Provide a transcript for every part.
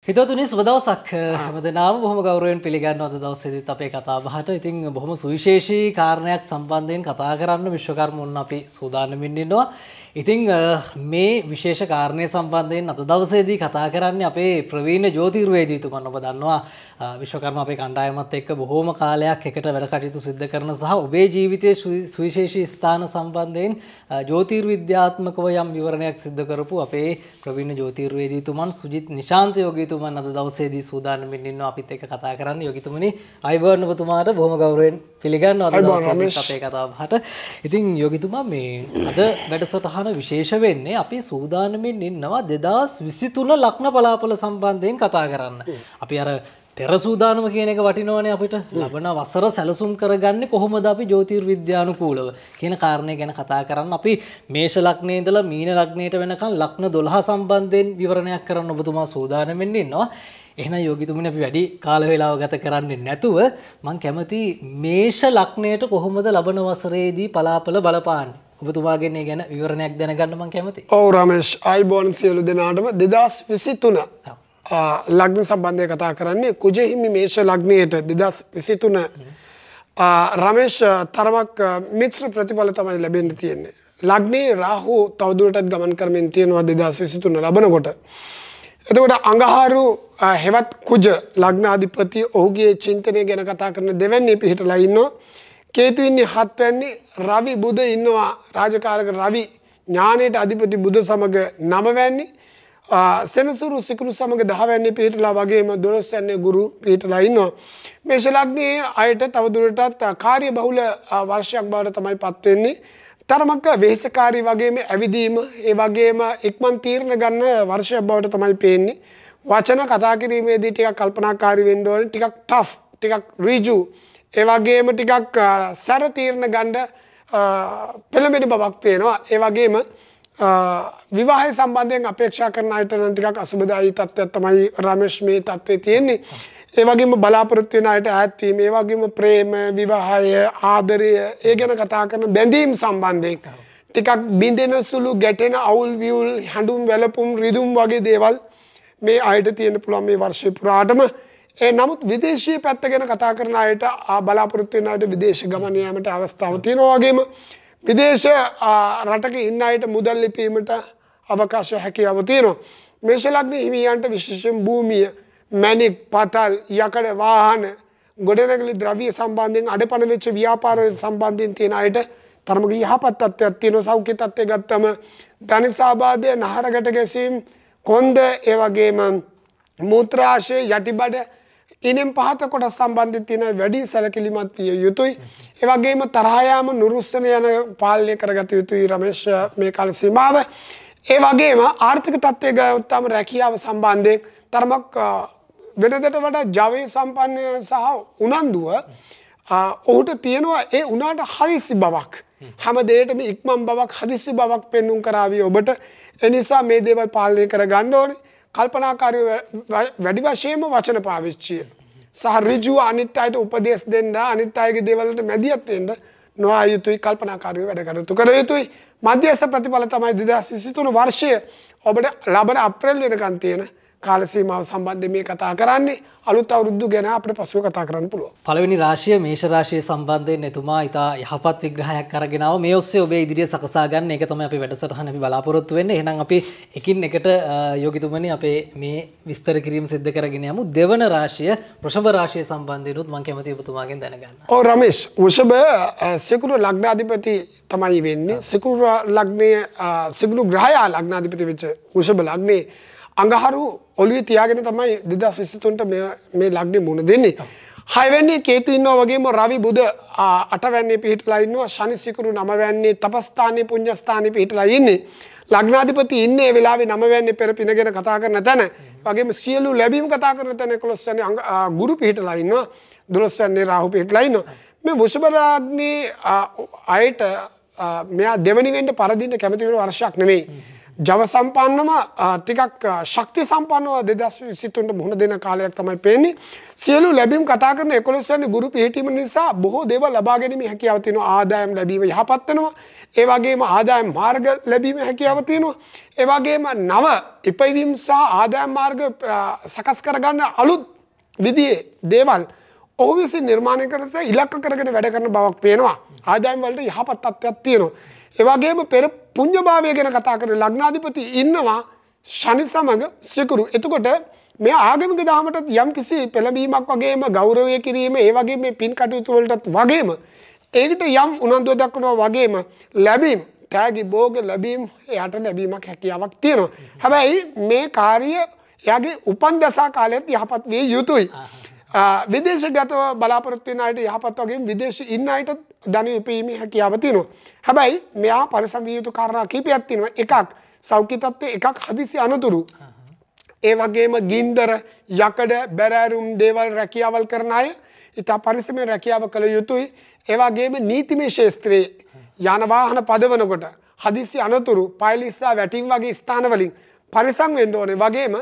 හිතවතුනි සුබ දවසක් හැමදෙනාම බොහොම ගෞරවයෙන් පිළිගන්නවා අද දවසේදීත් අපේ කතා බහට. ඉතින් බොහොම සුවිශේෂී කාරණයක් සම්බන්ධයෙන් කතා කරන්න විශ්වකර්ම උන් අපි සූදානම්ින් ඉන්නවා. ඉතින් මේ විශේෂ කාරණය සම්බන්ධයෙන් අද දවසේදී කතා කරන්නේ අපේ ප්‍රවීණ ජ්‍යොතිර්වේදීතුමන්. ඔබ දන්නවා විශ්වකර්ම අපේ කණ්ඩායමත් එක්ක බොහොම කාලයක් එකට වැඩ කටයුතු සිදු කරන සහ ඔබේ ජීවිතයේ සුවිශේෂී ස්ථාන සම්බන්ධයෙන් ජ්‍යොතිර්විද්‍යාත්මකව යම් විවරණයක් සිදු කරපු අපේ ප්‍රවීණ ජ්‍යොතිර්වේදීතුමන් සුජිත් නිශාන්ත යෝගීතුමන් අද දවසේදී සූදානම්ින් ඉන්නවා අපිත් එක්ක කතා කරන්න. යෝගීතුමනි අයබෝන් ඔබතුමාට බොහොම ගෞරවයෙන් පිළිගන්නවා අද දවසේදී අපේ කතා බහට. ඉතින් යෝගීතුමා මේ අද වැඩසටහන විශේෂ වෙන්නේ අපි සූදානම්ින් ඉන්නවා 2023 ලග්න බලාපොළ සම්බන්ධයෙන් කතා කරන්න. අපි අර පෙර සූදානම කියන එක වටිනවනේ අපිට. ලබන වසර සැලසුම් කරගන්නේ කොහොමද අපි ජ්‍යොතිර්විද්‍යානුකූලව කියන කාරණේ ගැන කතා කරන්න. අපි මේෂ ලග්නයේ ඉඳලා මීන ලග්නයට වෙනකන් ලග්න 12 සම්බන්ධයෙන් විවරණයක් කරන්න ඔබතුමා සූදානම් වෙන්න ඉන්නවා. එහෙනම් යෝගිතුමනි අපි වැඩි කාල වේලාව ගත කරන්නේ නැතුව මම කැමති මේෂ ලග්නයට කොහොමද ලබන වසරේදී බලාපොළ බලපාන්නේ. ඔබතුමාගෙන් මේ ගැන විවරණයක් දැනගන්න මම කැමතියි. ඔව් රමේෂ් අයිබෝන් සියලු දෙනාටම 2023 ලග්න සම්බන්ධය කතා කරන්නේ කුජ හිමි මේෂ ලග්නයට 2023 රමේෂ් තරමක් මිශ්‍ර ප්‍රතිඵල තමයි ලැබෙන්න තියෙන්නේ. ලග්නේ රාහු තවදුරටත් ගමන් කරමින් තියෙනවා 2023 ලබනකොට. එතකොට අඟහරු හෙවත් කුජ ලග්නාධිපති ඔහුගේ චින්තනය ගැන කතා කරන දෙවැන්නේ පිහිටලා ඉන්නවා. කේතු ඉන්නේ 7 වෙනි, රවි බුධ ඉන්නවා රාජකාරක රවි ඥානයට අධිපති බුධ සමග 9 වෙනි, සෙනසුරු සිකුරු සමග 10 වෙනි පිහිටලා වගේම 12 වෙනි ගුරු පිහිටලා ඉන්නවා. මේෂ ලග්නයේ අයට තවදුරටත් කාර්ය බහුල වර්ෂයක් බවට තමයි පත් වෙන්නේ. තරමක වෙහෙසකාරී වගේම ඇවිදීම ඒ වගේම ඉක්මන් තීරණ ගන්න වර්ෂයක් බවට තමයි පේන්නේ. වචන කතා කිරීමේදී ටිකක් කල්පනාකාරී වෙන්න ඕනේ, ටිකක් ටෆ්, ටිකක් ඍජු, ඒ වගේම ටිකක් සැර තීරණ ගන්න පෙළඹෙන බවක් පේනවා. ඒ වගේම විවාහය සම්බන්ධයෙන් අපේක්ෂා කරන අයට නම් ටිකක් අසුබදායී තත්ත්වයක් තමයි රමේෂ් මේ තත්ත්වයේ තියෙන්නේ. ඒ වගේම බලාපොරොත්තු වෙන අයට ඈත් වීම, ඒ වගේම ප්‍රේම, විවාහය, ආදරය, ඒ ගැන කතා කරන බැඳීම් සම්බන්ධයෙන් ටිකක් බින්දෙන සුළු, ගැටෙන අවුල් වියුල්, හැඬුම් වැළපුම්, රිදුම් වගේ දේවල් මේ අයට තියෙන්න පුළුවන් මේ වර්ෂය පුරාටම. නමුත් විදේශීය පැත්ත ගැන කතා කරන අයට බලාපොරොත්තු වෙන අයට විදේශ ගමන යාමට අවස්ථාව තියෙනවා. වගේම විදේශ රටක ඉන්න අයට මුදල් ලිපීමට අවකාශ හැකියාව තියෙනවා. මේෂ ලග්න හිමියන්ට විශේෂයෙන් භූමිය, මැණික්, පතල්, යකඩ වාහන, ගොඩනැගිලි ද්‍රව්‍ය සම්බන්ධයෙන් අඩපණ වෙච්ච ව්‍යාපාර සම්බන්ධයෙන් තියෙන අයට තරමක යහපත් තත්ත්වයක් තියෙනවා. සෞඛ්‍ය තත්ත්වය ගත්තම ධනසාබාධය, නහරගට ගැසීම්, කොන්ද, ඒ වගේම මූත්‍රාශය, යටිබඩ, ඉනෙන් පහත කොටස් සම්බන්ධයෙන් තියෙන වැඩි සැලකිලිමත් විය යුතුයි. ඒ වගේම තරහ යාම, නුරුස්සන යන පාලනය කරගත යුතුයි රමේෂ් මේ කාල සීමාව. ඒ වගේම ආර්ථික තත්ත්වය ගත්තම රැකියාව සම්බන්ධයෙන් තරමක් වෙනදට වඩා ජවය සම්පන්න සහ උනන්දුව ඔහුට තියෙනවා. ඒ උනාට හදිසි බවක්, හැම දෙයකම ඉක්මන් බවක්, හදිසි බවක් පෙන්눔 කරાવી ඔබට. ඒ නිසා මේ දේවල් පාලනය කරගන්න ඕනේ. කල්පනාකාරී වැඩි වශයෙන්ම වචන පාවිච්චිය සහ ඍජුව අනිත් අයට උපදේශ දෙන්න, අනිත් අයගේ දේවල් වලට මැදිහත් වෙන්න නොආ යුතුයි. කල්පනාකාරීව වැඩ කටයුතු කර යුතුයි. මධ්‍යස්ථ ප්‍රතිඵල තමයි 2023 වර්ෂය ඔබට ලබන අප්‍රේල් වෙනකන් තියෙන කාල සීමාව සම්බන්ධයෙන් මේ කතා කරන්නේ. අලුත් අවුරුද්ද ගැන අපිට පසුව කතා කරන්න පුළුවන්. පළවෙනි රාශිය මේෂ රාශිය සම්බන්ධයෙන් එතුමා ඉතා යහපත් විග්‍රහයක් අරගෙන ආව. මේ ඔස්සේ ඔබේ ඉදිරිය සකසා ගන්න. ඒක තමයි අපි වැඩසටහන අපි බලාපොරොත්තු වෙන්නේ. එහෙනම් අපි එකින් එකට යෝගිතුමනි අපේ මේ විස්තර කිරීම සිදු කරගෙන යමු. දෙවන රාශිය වෘෂභ රාශිය සම්බන්ධයෙන් උත් මම කැමතියි ඔබතුමාගෙන් දැනගන්න. ඔව් රමේෂ්, වෘෂභ සිකුරු ලග්නාධිපති තමයි වෙන්නේ. සිකුරු ලග්නයේ සිකුරු ග්‍රහයා ලග්නාධිපති වෙච්ච වෘෂභ ලග්නේ අඟහරු ඔළුවේ තියාගෙන තමයි 2023ට මේ ලග්නේ මුණ දෙන්නේ. 6 වෙනි කේතු ඉන්නවා වගේම රවි බුධ 8 වෙනි පිහිටලා ඉන්නවා. ශනි සිකුරු 9 වෙනි තපස්ථානයේ පුඤ්ඤස්ථානයේ පිහිටලා ඉන්නේ. ලග්නාධිපති ඉන්නේ ඒ වෙලාවේ 9 වෙනි පෙර පින ගැන කතා කරන තැන. වගේම සියලු ලැබීම් කතා කරන තැන 11 වෙනි ගුරු පිහිටලා ඉන්නවා. 12 වෙනි රාහු පිහිටලා ඉන්නවා. මේ වෘෂභ ලග්නේ අයට මෙයා දෙවනි වෙන්න පරදින්න කැමති වෙන වර්ෂයක් නෙමෙයි. ජව සම්පන්නම ටිකක් ශක්ති සම්පන්නව 2023 මුහුණ දෙන කාලයක් තමයි පේන්නේ. සියලු ලැබීම් කතා කරන 11 වෙනි ගුරු පිහිටීම නිසා බොහෝ දේවල් ලබා ගැනීම හැකියාව තියෙනවා. ආදායම් ලැබීම යහපත් වෙනවා. ඒ වගේම ආදායම් මාර්ග ලැබීම හැකියාව තියෙනවා. ඒ වගේම නව ඉපැවීම් සහ ආදායම් මාර්ග සකස් කරගන්න අලුත් විදිහේ දේවල් ඔහු විසින් නිර්මාණය කරස ඉලක්ක කරගෙන වැඩ කරන බවක් පේනවා. ආදායම් වලට යහපත් තත්ත්වයක් තියෙනවා. ඒ වගේම පෙර පුණ්‍යභාවය ගැන කතා කරන ලග්නාධිපති ඉන්නවා ශනි සමග සිකුරු. එතකොට මේ ආගමික දහමට යම් කිසි පෙළඹීමක් වගේම ගෞරවය කිරීම ඒ වගේම මේ පින් කටයුතු වලටත් වගේම ඒකට යම් උනන්දුව දක්වනවා වගේම ලැබීම් තෑගි භෝග ලැබීම් එයාට ලැබීමක් හැකියාවක් තියෙනවා. හැබැයි මේ කාර්ය එයාගේ උපන් දසා කාලයේත් යහපත් විය යුතුයි. විදේශගතව බලාපොරොත්තු වෙන අයට යහපත් වගේම විදේශ ඉන්න අයට ධන උපයීමේ හැකියාව තියෙනවා. හැබැයි මෙයා පරිසම් විය යුතු කාරණා කීපයක් තියෙනවා. එකක් සෞඛ්‍ය තත්ත්වය, එකක් හදිසි අනතුරු. ඒ වගේම ගින්දර, යකඩ, බැරෑරුම් දේවල් රැකියාවල් කරන අය ඉතා පරිස්සමෙන් රැකියාව කළ යුතුයි. ඒ වගේම නීතිමය ශාස්ත්‍රයේ යාන වාහන පදවනකොට හදිසි අනතුරු, පයිලිස්සා වැටීම් වගේ ස්ථානවලින් පරිස්සම් වෙන්න ඕනේ. වගේම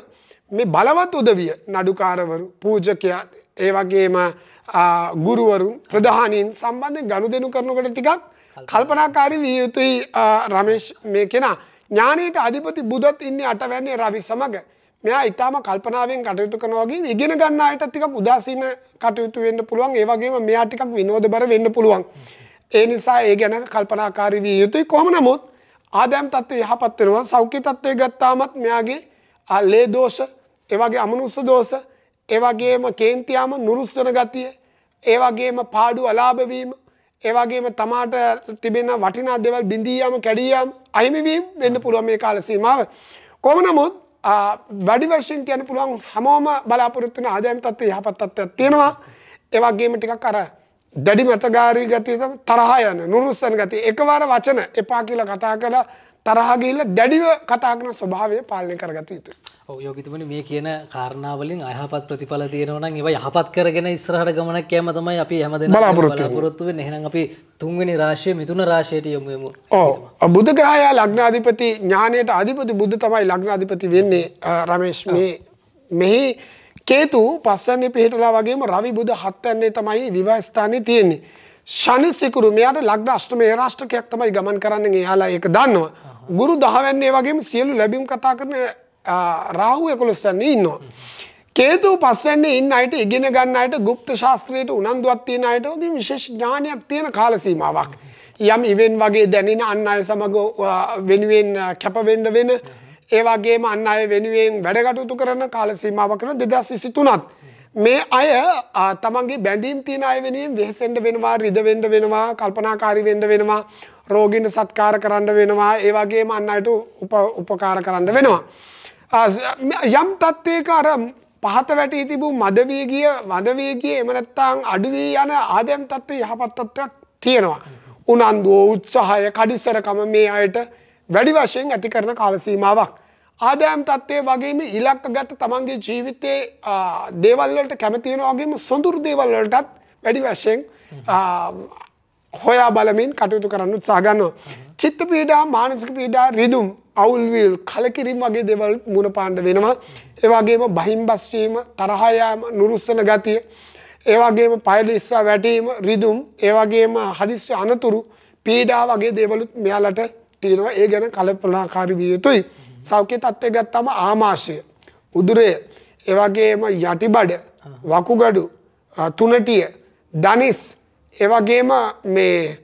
මේ බලවත් උදවිය නඩුකාරවරු, පූජකයා, ඒ වගේම ගුරුවරු, ප්‍රධානීන් සම්බන්ධයෙන් ගනුදෙනු කරනකොට ටිකක් කල්පනාකාරී විය යුතුයි. රමේෂ් මේ කෙනා ඥානීයට අධිපති බුදත් ඉන්නේ අටවැන්නේ රවි සමග. මෙයා ඊටාම කල්පනාවෙන් කටයුතු කරනවා වගේ ඉගෙන ගන්න අයට ටිකක් උදාසීන කටයුතු වෙන්න පුළුවන්. ඒ වගේම මෙයා ටිකක් විනෝදබර වෙන්න පුළුවන්. ඒ නිසා ඒ ගැන කල්පනාකාරී විය යුතුයි. කොහොම නමුත් ආදායම් තත්ත්වය යහපත් වෙනවා. සෞඛ්‍ය තත්ත්වය ගත්තාමත් මෙයාගේ ලේ දෝෂ, ඒ වගේ අමනුෂ්‍ය දෝෂ, ඒ වගේම කේන්තියාම නුරුස්සන ගතිය, ඒ වගේම පාඩු අලාභ වීම, ඒ වගේම තමාට තිබෙන වටිනා දේවල් බිඳී යාම, කැඩී යාම, අහිමි වීම වෙන්න පුළුවන් මේ කාල සීමාව. කොහොම නමුත් වැඩි වශයෙන් කියන්න පුළුවන් හැමෝම බලාපොරොත්තු වෙන ආදායම් තත්ත්වය යහපත් තත්ත්වයක් තියෙනවා. ඒ වගේම ටිකක් අර දැඩි මතගාරී ගතිය, තරහ යන, නුරුස්සන ගතිය, එකවර වචන එපා කියලා කතා කරලා තරහ ගිහිල්ලා දැඩිව කතා කරන ස්වභාවය පාලනය කරගත යුතුයි. ඔව් යෝගිතුමනි මේ කියන කාරණා වලින් අයහපත් ප්‍රතිඵල තියෙනවා නම් ඒවා යහපත් කරගෙන ඉස්සරහට ගමනක් යෑම තමයි අපි හැමදෙනාම බලාපොරොත්තු වෙන්නේ. එහෙනම් අපි තුන්වෙනි රාශිය මිථුන රාශියට යමු යමු. ඔව් බුධ ග්‍රහය ලග්නාධිපති ඥානයට අධිපති බුධ තමයි ලග්නාධිපති වෙන්නේ. රමේෂ් මෙහි කේතු පස්වැන්නේ පිහිටලා වගේම රවි බුධ හත්වැන්නේ තමයි විවාහ ස්ථානයේ තියෙන්නේ. ශනි සිකුරු මෙයාට ලග්න අෂ්ටමයේ රාෂ්ටකයක් තමයි ගමන් කරන්නේ. එයාලා ඒක දන්නවා. ගුරු 10 වැන්නේ වගේම සියලු ලැබීම් කතා කරන රාහු 11 වැන්නේ ඉන්නවා. කේතු 5 වැන්නේ ඉන්න අයට, ඉගෙන ගන්න අයට, গুপ্ত ශාස්ත්‍රයට උනන්දුවක් තියෙන අයට වගේ විශේෂ ඥානයක් තියෙන කාල සීමාවක්. යම් ඉවෙන් වගේ දැනෙන අන් අය සමග වෙනුවෙන් කැප වෙන්න වෙන, ඒ වගේම අන් අය වෙනුවෙන් වැඩ කටයුතු කරන කාල සීමාවක් කරන 2023ත් මේ අය තමන්ගේ බැඳීම් තියෙන අය වෙනුවෙන් වෙහෙසෙන්න වෙනවා, රිද වෙන්න වෙනවා, කල්පනාකාරී වෙන්න වෙනවා, රෝගීන් සත්කාර කරන්න වෙනවා, ඒ වගේම අන් අයට උපකාර කරන්න වෙනවා. යම් තත්ත්වයක අර පහත වැටී තිබූ මද වේගිය එහෙම නැත්නම් අඩු වී යන ආදායම් තත්ත්වයේ යහපත් තත්ත්වයක් තියෙනවා. උනන්දුව, උත්සාහය, කඩිසරකම මේ අයට වැඩි වශයෙන් ඇති කරන කාල සීමාවක්. ආදායම් තත්ත්වයේ වගේම ඉලක්කගත තමන්ගේ ජීවිතයේ දේවල් වලට කැමති වෙනවා වගේම සොඳුරු දේවල් වලටත් වැඩි වශයෙන් හොයා බලමින් කටයුතු කරන්න උත්සාහ ගන්නවා. චිත්ත පීඩා, මානසික පීඩා, රිදුම්, අවුල්විල්, කලකිරීම වගේ දේවල් මුණ පාන්න වෙනවා. ඒ වගේම බහිම්බස් වීම, තරහ යාම, නුරුස්සන ගතිය, ඒ වගේම පයලිස්සා වැටීම, රිදුම්, ඒ වගේම හදිස්සි අනතුරු, පීඩා වගේ දේවලුත් මෙයාලට තියෙනවා. ඒ ගැන කලබලකාරී විය යුතුයි. සෞඛ්‍ය තත්ත්වය ගත්තම ආමාශය, උදුරය, ඒ වගේම යටිබඩ, වකුගඩු, තුනටිය, දනිස්, ඒ වගේම මේ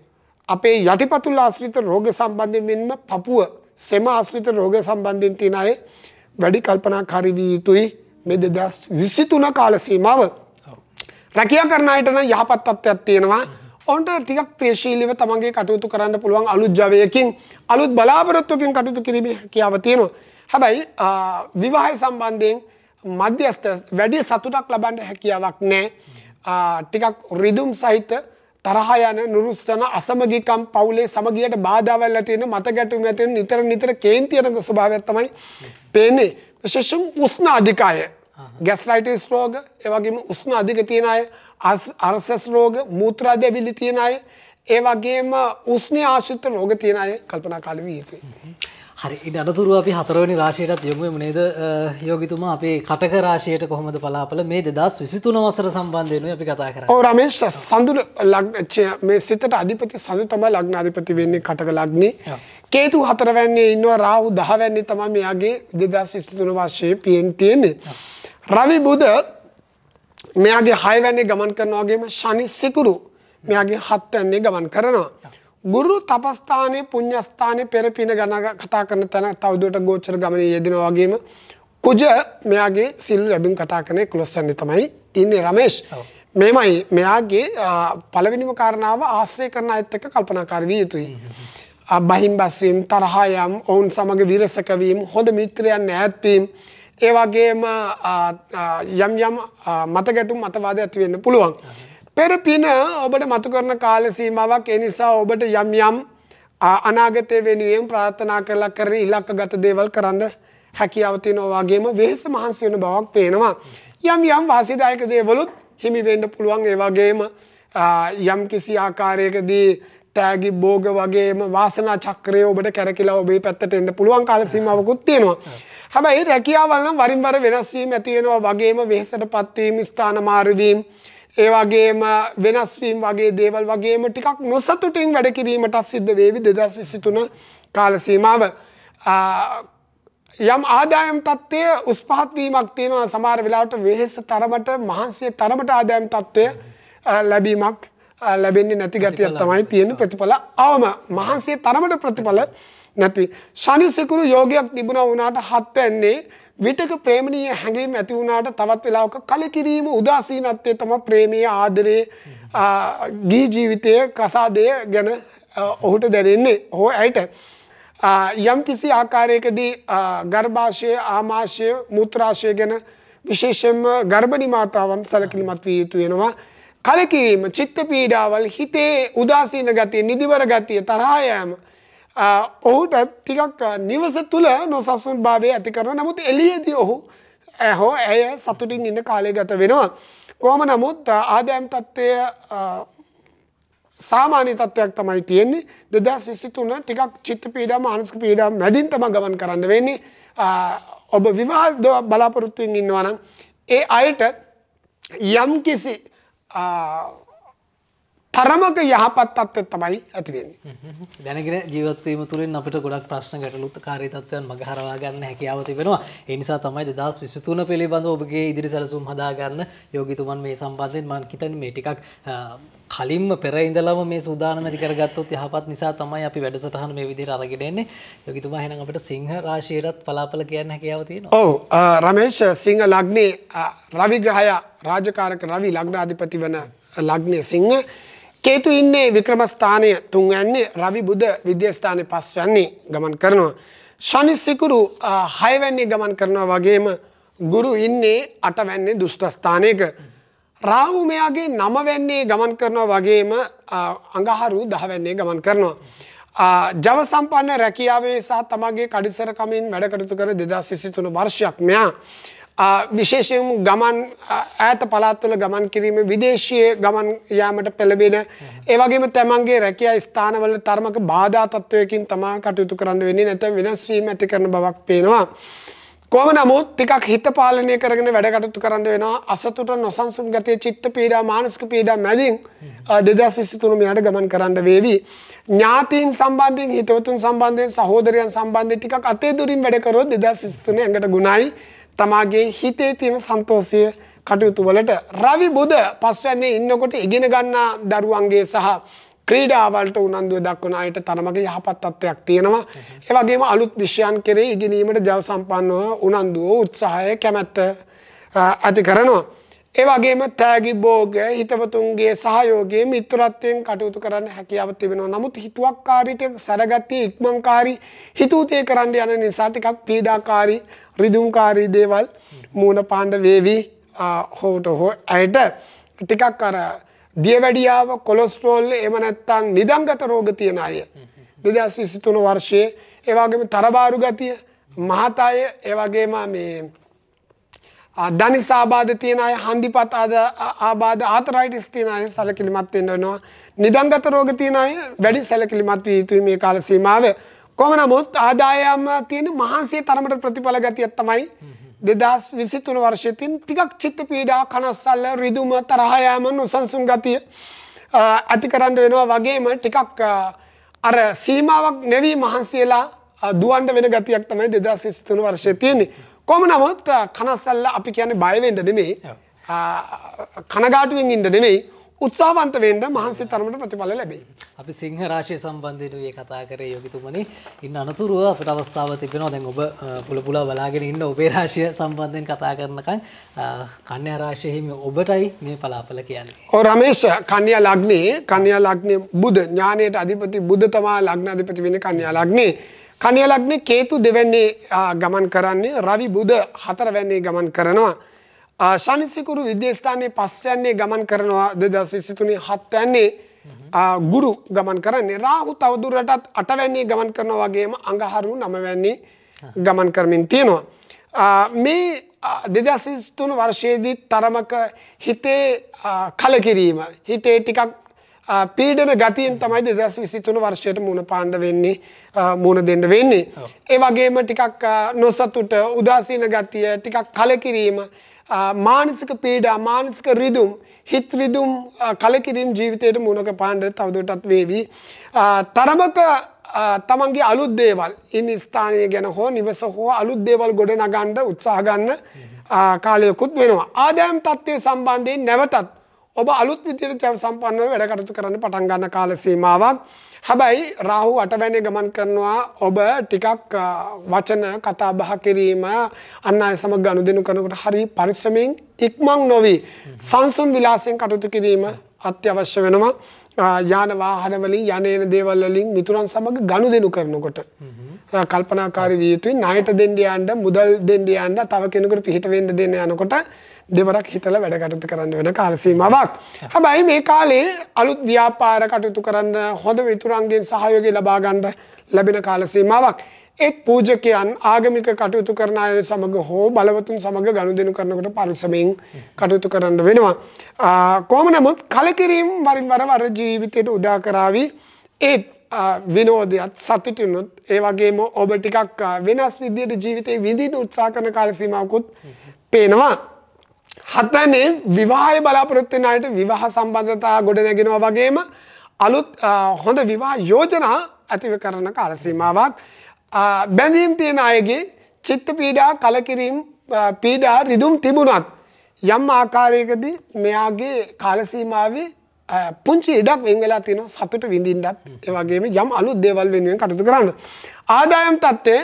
අපේ යටිපතුල් ආශ්‍රිත රෝග සම්බන්ධයෙන් මෙන්ම පපුව, සෙම ආශ්‍රිත රෝග සම්බන්ධයෙන් තියෙන අය වැඩි කල්පනාකාරී විය යුතුයි මේ 2023 කාල සීමාව. රැකියා කරන අයට නම් යහපත් තත්ත්වයක් තියෙනවා. ඔවුන්ට ටිකක් ප්‍රේශීලීව තමන්ගේ කටයුතු කරන්න පුළුවන් අලුත් ජවයකින්, අලුත් බලාපොරොත්තුවකින් කටයුතු කිරීමේ හැකියාව තියෙනවා. හැබැයි විවාහය සම්බන්ධයෙන් මධ්‍යස්ථ වැඩි සතුටක් ලබන්න හැකියාවක් නැහැ. ටිකක් රිදුම් සහිත තරහ යන, නුරුස්සන, අසමගිකම්, පවුලේ සමගියට බාධාවල් ඇති වෙන, මත ගැටුම් ඇති වෙන, නිතර කේන්ති යන ස්වභාවයක් තමයි පේන්නේ. විශේෂයෙන් උෂ්ණ අධික අය, ગેස්ට්‍රයිටිස් රෝග, ඒ වගේම උෂ්ණ අධික තියෙන අය, අර්සස් රෝග, මූත්‍රා දැවිලි තියෙන අය, ඒ වගේම උෂ්ණ ආශ්‍රිත රෝග තියෙන අය කල්පනාකාරී විය යුතුයි. හරි ඉතින් අනතුරුව අපි හතරවෙනි රාශියටත් යමු නේද යෝගිතුමා අපේ කටක රාශියට කොහොමද බලාපල මේ 2023 වසර සම්බන්ධයෙන් අපි කතා කරන්නේ. ඔව් රමේෂ් සඳු ලග්න මේ සිතට අධිපති සඳු තමයි ලග්නාධිපති වෙන්නේ කටක ලග්නේ. කේතු 4 වැන්නේ ඉන්නවා රාහු 10 වැන්නේ තමයි මෙයාගේ 2023 වර්ෂයේ පියෙන් තියෙන්නේ. රවි බුධ මෙයාගේ 6 වැන්නේ ගමන් කරනවා වගේම ශනි සිකුරු මෙයාගේ 7 වැන්නේ ගමන් කරනවා. ගුරු තපස්ථානයේ පුණ්‍යස්ථානයේ පෙර පින ගණ කතා කරන තැන තවදුරට ගෝචර ගමනේ යෙදෙනවා වගේම කුජ මෙයාගේ සිල් ලැබින් කතා කරන 11 වැන්නේ තමයි ඉන්නේ රමේෂ්. මේමයි මෙයාගේ පළවෙනිම කාරණාව ආශ්‍රය කරන අයත් එක්ක කල්පනාකාරී විය යුතුයි. බහින් බැස්වීම තරහ යාම ඔවුන් සමග විරසක වීම හොඳ මිත්‍රයන් ඈත් වීම ඒ වගේම යම් යම් මතගැටුම් මතවාද ඇති වෙන්න පුළුවන්. පෙර පින ඔබට මතු කරන කාල සීමාවක් ඒ නිසා ඔබට යම් යම් අනාගතයේ වෙනුවෙන් ප්‍රාර්ථනා කරලා කරන ඉලක්කගත දේවල් කරන්න හැකියාව තියෙනවා වගේම වෙහෙස මහන්සි වෙන බවක් පේනවා. යම් යම් වාසිදායක දේවලුත් හිමි වෙන්න පුළුවන්. ඒ වගේම යම් කිසි ආකාරයකදී තෑගි භෝග වගේම වාසනා චක්‍රය ඔබට කැරකිලා ඔබේ පැත්තට එන්න පුළුවන් කාල සීමාවකුත් තියෙනවා. හැබැයි රැකියාවල් නම් වරින් වර වෙනස් වීම ඇති වෙනවා වගේම වෙහෙසටපත් වීම ස්ථාන මාරු වීම ඒ වගේම වෙනස් වීම වගේ දේවල් වගේම ටිකක් නොසතුටින් වැඩ කිරීමටත් සිද්ධ වේවි 2023 කාල සීමාව. යම් ආදායම් තත්ත්වය උස් පහත් වීමක් තියෙනවා සමහර වෙලාවට වෙහෙස තරමට මහන්සිය තරමට ආදායම් තත්ත්වය ලැබීමක් ලැබෙන්නේ නැති ගතියක් තමයි තියෙන ප්‍රතිඵල අවම මහන්සිය තරමට ප්‍රතිඵල නැති ශනි සිකුරු යෝගයක් තිබුණා වුණාට 7 වෙන්නේ විතක ප්‍රේමණීය හැඟීම් ඇති වුණාට තවත් වෙලාවක කලකිරීම උදාසීනත්වයේ තම ප්‍රේමීය ආදරේ ගිහි ජීවිතයේ කසාදය ගැන ඔහුට දැනෙන්නේ ඔහු ඇයිට යම් කිසි ආකාරයකදී ගර්භාෂය ආමාශය මූත්‍රාශය ගැන විශේෂයෙන්ම ගර්භණී මාතාවන් සැලකිලිමත් විය යුතු වෙනවා. කලකිරීම චිත්ත පීඩාවල් හිතේ උදාසීන ගතිය නිදිවර ගතිය තරහ යෑම ඔහුට ටිකක් නිවස තුළ නොසන්සුන් භාවය ඇති කරනවා. නමුත් එළියේදී ඔහු ඇය සතුටින් ඉන්න කාලය ගත වෙනවා. කොහොම නමුත් ආදායම් තත්ත්වය සාමාන්‍ය තත්ත්වයක් තමයි තියෙන්නේ. 2023 ටිකක් චිත්ත පීඩා මානසික පීඩා මැදින් තමයි ගමන් කරන්න වෙන්නේ. ඔබ විවාහ බලාපොරොත්තුෙන් ඉන්නවා නම් ඒ අයට යම් කිසි තරමක යහපත් තත්ත්වයක් තමයි ඇති වෙන්නේ. දැනගෙන ජීවත් වීම තුළින් අපිට ගොඩක් ප්‍රශ්න ගැටලුකාරී තත්ත්වයන් මගහරවා ගන්න හැකියාව තිබෙනවා. ඒ නිසා තමයි 2023 පිළිබඳව ඔබගේ ඉදිරි සැලසුම් හදා ගන්න යෝගිතුමන් මේ සම්බන්ධයෙන් මම හිතන්නේ මේ ටිකක් කලින්ම පෙර ඉඳලම මේ සූදානම් ඇති කරගත්තොත් යහපත් නිසා තමයි අපි වැඩසටහන මේ විදිහට අරගෙන එන්නේ. යෝගිතුමා එහෙනම් අපිට සිංහ රාශියටත් පලාපල කියන්න හැකියාව තියෙනවා. ඔව් රමේෂ් සිංහ ලග්නේ රවි ග්‍රහය රාජකාරක රවි ලග්නාධිපති වන ලග්නේ සිංහ කේතු ඉන්නේ වික්‍රම ස්ථානයේ 3 වැන්නේ රවි බුධ විද්‍යා ස්ථානයේ 5 වැන්නේ ගමන් කරනවා. ශනි සිකුරු 6 වැන්නේ ගමන් කරනවා වගේම ගුරු ඉන්නේ 8 වැන්නේ දුෂ්ට ස්ථානයක. රාහු මෙයාගේ 9 වැන්නේ ගමන් කරනවා වගේම අඟහරු 10 වැන්නේ ගමන් කරනවා. ජව සම්පන්න රැකියාවේ සහ තමගේ කඩිසර කමින් වැඩ කටයුතු කර 2023 වර්ෂයක් මෙයා විශේෂයෙන් ගමන් ඈත පළාත්වල ගමන් කිරීම විදේශීය ගමන් යාමට පෙළඹෙන ඒ වගේම තමන්ගේ රැකියා ස්ථානවල තරමක බාධා තත්වයකින් තමයි කටයුතු කරන්න වෙන්නේ නැත්නම් වෙනස් වීම ඇති කරන බවක් පේනවා. කොහොම නමුත් ටිකක් හිත පාලනය කරගෙන වැඩ කටයුතු කරන්න වෙනවා. අසතුට නොසන්සුන් ගතිය චිත්ත පීඩා මානසික පීඩා මැදින් 2023 මෙයාට ගමන් කරන්න වේවි. ඥාතීන් සම්බන්ධයෙන් හිතවතුන් සම්බන්ධයෙන් සහෝදරයන් සම්බන්ධයෙන් ටිකක් අතේ දුරින් වැඩ කරොත් 2023 ඇඟට ගුණයි. තමාගේ හිතේ තියෙන සන්තෝෂය කටයුතු වලට රවි බුධ පස්වැන්නේ ඉන්නකොට ඉගෙන ගන්නා දරුවන්ගේ සහ ක්‍රීඩාවලට උනන්දුව දක්වන අයට තරමක යහපත් තත්ත්වයක් තියෙනවා. ඒ වගේම අලුත් විෂයන් කෙරෙහි ඉගෙනීමට ජව සම්පන්නව උනන්දුව උත්සාහය කැමැත්ත ඇති කරනවා. ඒ වගේම තෑගි භෝග හිතවතුන්ගේ සහයෝගයේ මිත්‍රත්වයෙන් කටයුතු කරන්න හැකියාව තිබෙනවා. නමුත් හිතුවක්කාරීට සැරගතිය ඉක්මන්කාරී හිතුවතේ කරන්න යන නිසා ටිකක් පීඩාකාරී රිදුම්කාරී දේවල් මූණ පාණ්ඩ වේවි. හොට හෝ ඇයට ටිකක් අර දියවැඩියාව කොලෙස්ටරෝල් එහෙම නැත්නම් නිදන්ගත රෝග තියෙන අය 2023 වර්ෂයේ ඒ වගේම තරබාරු ගතිය මහත අය ඒ වගේම මේ ධනිස් ආබාධ තියෙන අය හන්දිපත් ආබාධ ආතරයිටිස් තියෙන අය සැලකිලිමත් වෙන්න වෙනවා. නිදන්ගත රෝග තියෙන අය වැඩි සැලකිලිමත් විය යුතුයි මේ කාල සීමාවේ. කොහොම නමුත් ආදායම තියෙන මහන්සිය තරමට ප්‍රතිඵල ගතියක් තමයි 2023 වර්ෂයේ තියෙන ටිකක් චිත්ත පීඩා කනස්සල්ල රිදුම තරහ යාම නොසන්සුන් ගතිය ඇති කරන්න වෙනවා වගේම ටිකක් අර සීමාවක් නැවී මහන්සි වෙලා දුවන්න වෙන ගතියක් තමයි 2023 වර්ෂයේ තියෙන්නේ. කොහොම නමුත් කනස්සල්ල අපි කියන්නේ බය වෙන්න නෙමෙයි කනගාටුවෙන් ඉන්න නෙමෙයි උත්සාහවන්ත වෙන්න මහන්සි තරමට ප්‍රතිඵල ලැබෙයි. අපි සිංහ රාශිය සම්බන්ධයෙන් මේ කතා කරේ යෝගිතුමනි. ඉන්න අනතුරුව අපිට අවස්ථාවක් තිබෙනවා. දැන් ඔබ පුල බලාගෙන ඉන්න ඔබේ රාශිය සම්බන්ධයෙන් කතා කරනකන් කන්‍යා රාශිය හිමි ඔබටයි මේ පලාපල කියන්නේ. ඔව් රමේෂ් කන්‍යා ලග්නේ බුධ ඥානයේ අධිපති බුධ තමයි ලග්න අධිපති වෙන්නේ කන්‍යා ලග්නේ. කන්‍යා ලග්නේ කේතු දෙවැන්නේ ගමන් කරන්නේ රවි බුධ හතරවැන්නේ ගමන් කරනවා. ශනිසිකුරු විද්‍යස්ථානයේ පස්වැන්නේ ගමන් කරනවා 2023 හත්වැන්නේ ගුරු ගමන් කරන්නේ රාහු තවදුරටත් අටවැන්නේ ගමන් කරනවා වගේම අඟහරු නවවැන්නේ ගමන් කරමින් තියෙනවා මේ 2023 වර්ෂයේදී තරමක හිතේ කලකිරීම හිතේ ටිකක් පීඩන ගතියෙන් තමයි 2023 වර්ෂයට මුණ පාණ්ඩ වෙන්නේ මුණ දෙන්න වෙන්නේ ඒ වගේම ටිකක් නොසතුට උදාසීන ගතිය ටිකක් කලකිරීම මානසික පීඩා මානසික රිදුම් හිත රිදුම් කලකිරීම ජීවිතයට මුණක පාණ්ඩ තවදුරටත් වේවි තරමක තමන්ගේ අලුත් දේවල් ඉන්න ස්ථානය ගැන හෝ නිවස හෝ අලුත් දේවල් ගොඩ නගන්න උත්සාහ ගන්න කාලයකුත් වෙනවා ආදායම් තත්ත්වය සම්බන්ධයෙන් නැවතත් ඔබ අලුත් විදිහට ජව සම්පන්නව වැඩ කටයුතු කරන්න පටන් ගන්න කාල සීමාවක් හැබැයි රාහු අටවැන්නේ ගමන් කරනවා ඔබ ටිකක් වචන කතා බහ කිරීම අන් අය සමග ගනුදෙනු කරනකොට හරි පරිස්සමෙන් ඉක්මන් නොවි සංසුන් විලාසයෙන් කටයුතු කිරීම අත්‍යවශ්‍ය වෙනවා යාන වාහන වලින් යන්නේන දේවල් වලින් මිතුරන් සමග ගනුදෙනු කරනකොට කල්පනාකාරී විය යුතුයි ණයට දෙන්න යන්න මුදල් දෙන්න යන්න තව කෙනෙකුට පිට වෙන්න දෙන්න යනකොට දෙවරක් හිතලා වැඩ කටයුතු කරන්න වෙන කාල සීමාවක්. හැබැයි මේ කාලේ අලුත් ව්‍යාපාර කටයුතු කරන්න හොඳ මිතුරන්ගෙන් සහයෝගය ලබා ගන්න ලැබෙන කාල සීමාවක්. ඒත් පූජකයන් ආගමික කටයුතු කරන අය සමග හෝ බලවතුන් සමග ගනුදෙනු කරනකොට පරිස්සමෙන් කටයුතු කරන්න වෙනවා. කොහොම නමුත් කලකිරීම වරින් වර ජීවිතයට උදා කරાવી ඒත් විනෝදයත් සතුටිනුත් ඒ වගේම ඔබ ටිකක් වෙනස් විදියට ජීවිතේ විඳින්න උත්සාහ කරන කාල සීමාවකුත් පේනවා. හත්වැන්නේ විවාහය බලාපොරොත්තු වෙන අයට විවාහ සම්බන්ධතා ගොඩ නැගෙනවා වගේම අලුත් හොඳ විවාහ යෝජනා ඇතිව කරන කාල සීමාවක් බැඳීම් තියෙන අයගේ චිත්ත පීඩා කලකිරීම පීඩා රිදුම් තිබුණත් යම් ආකාරයකදී මෙයාගේ කාල සීමාවේ පුංචි ඉඩක් වෙන් වෙලා තියෙනවා සතුට විඳින්නත් ඒ වගේම යම් අලුත් දේවල් වෙනුවෙන් කටයුතු කරන්න ආදායම් තත්ත්වය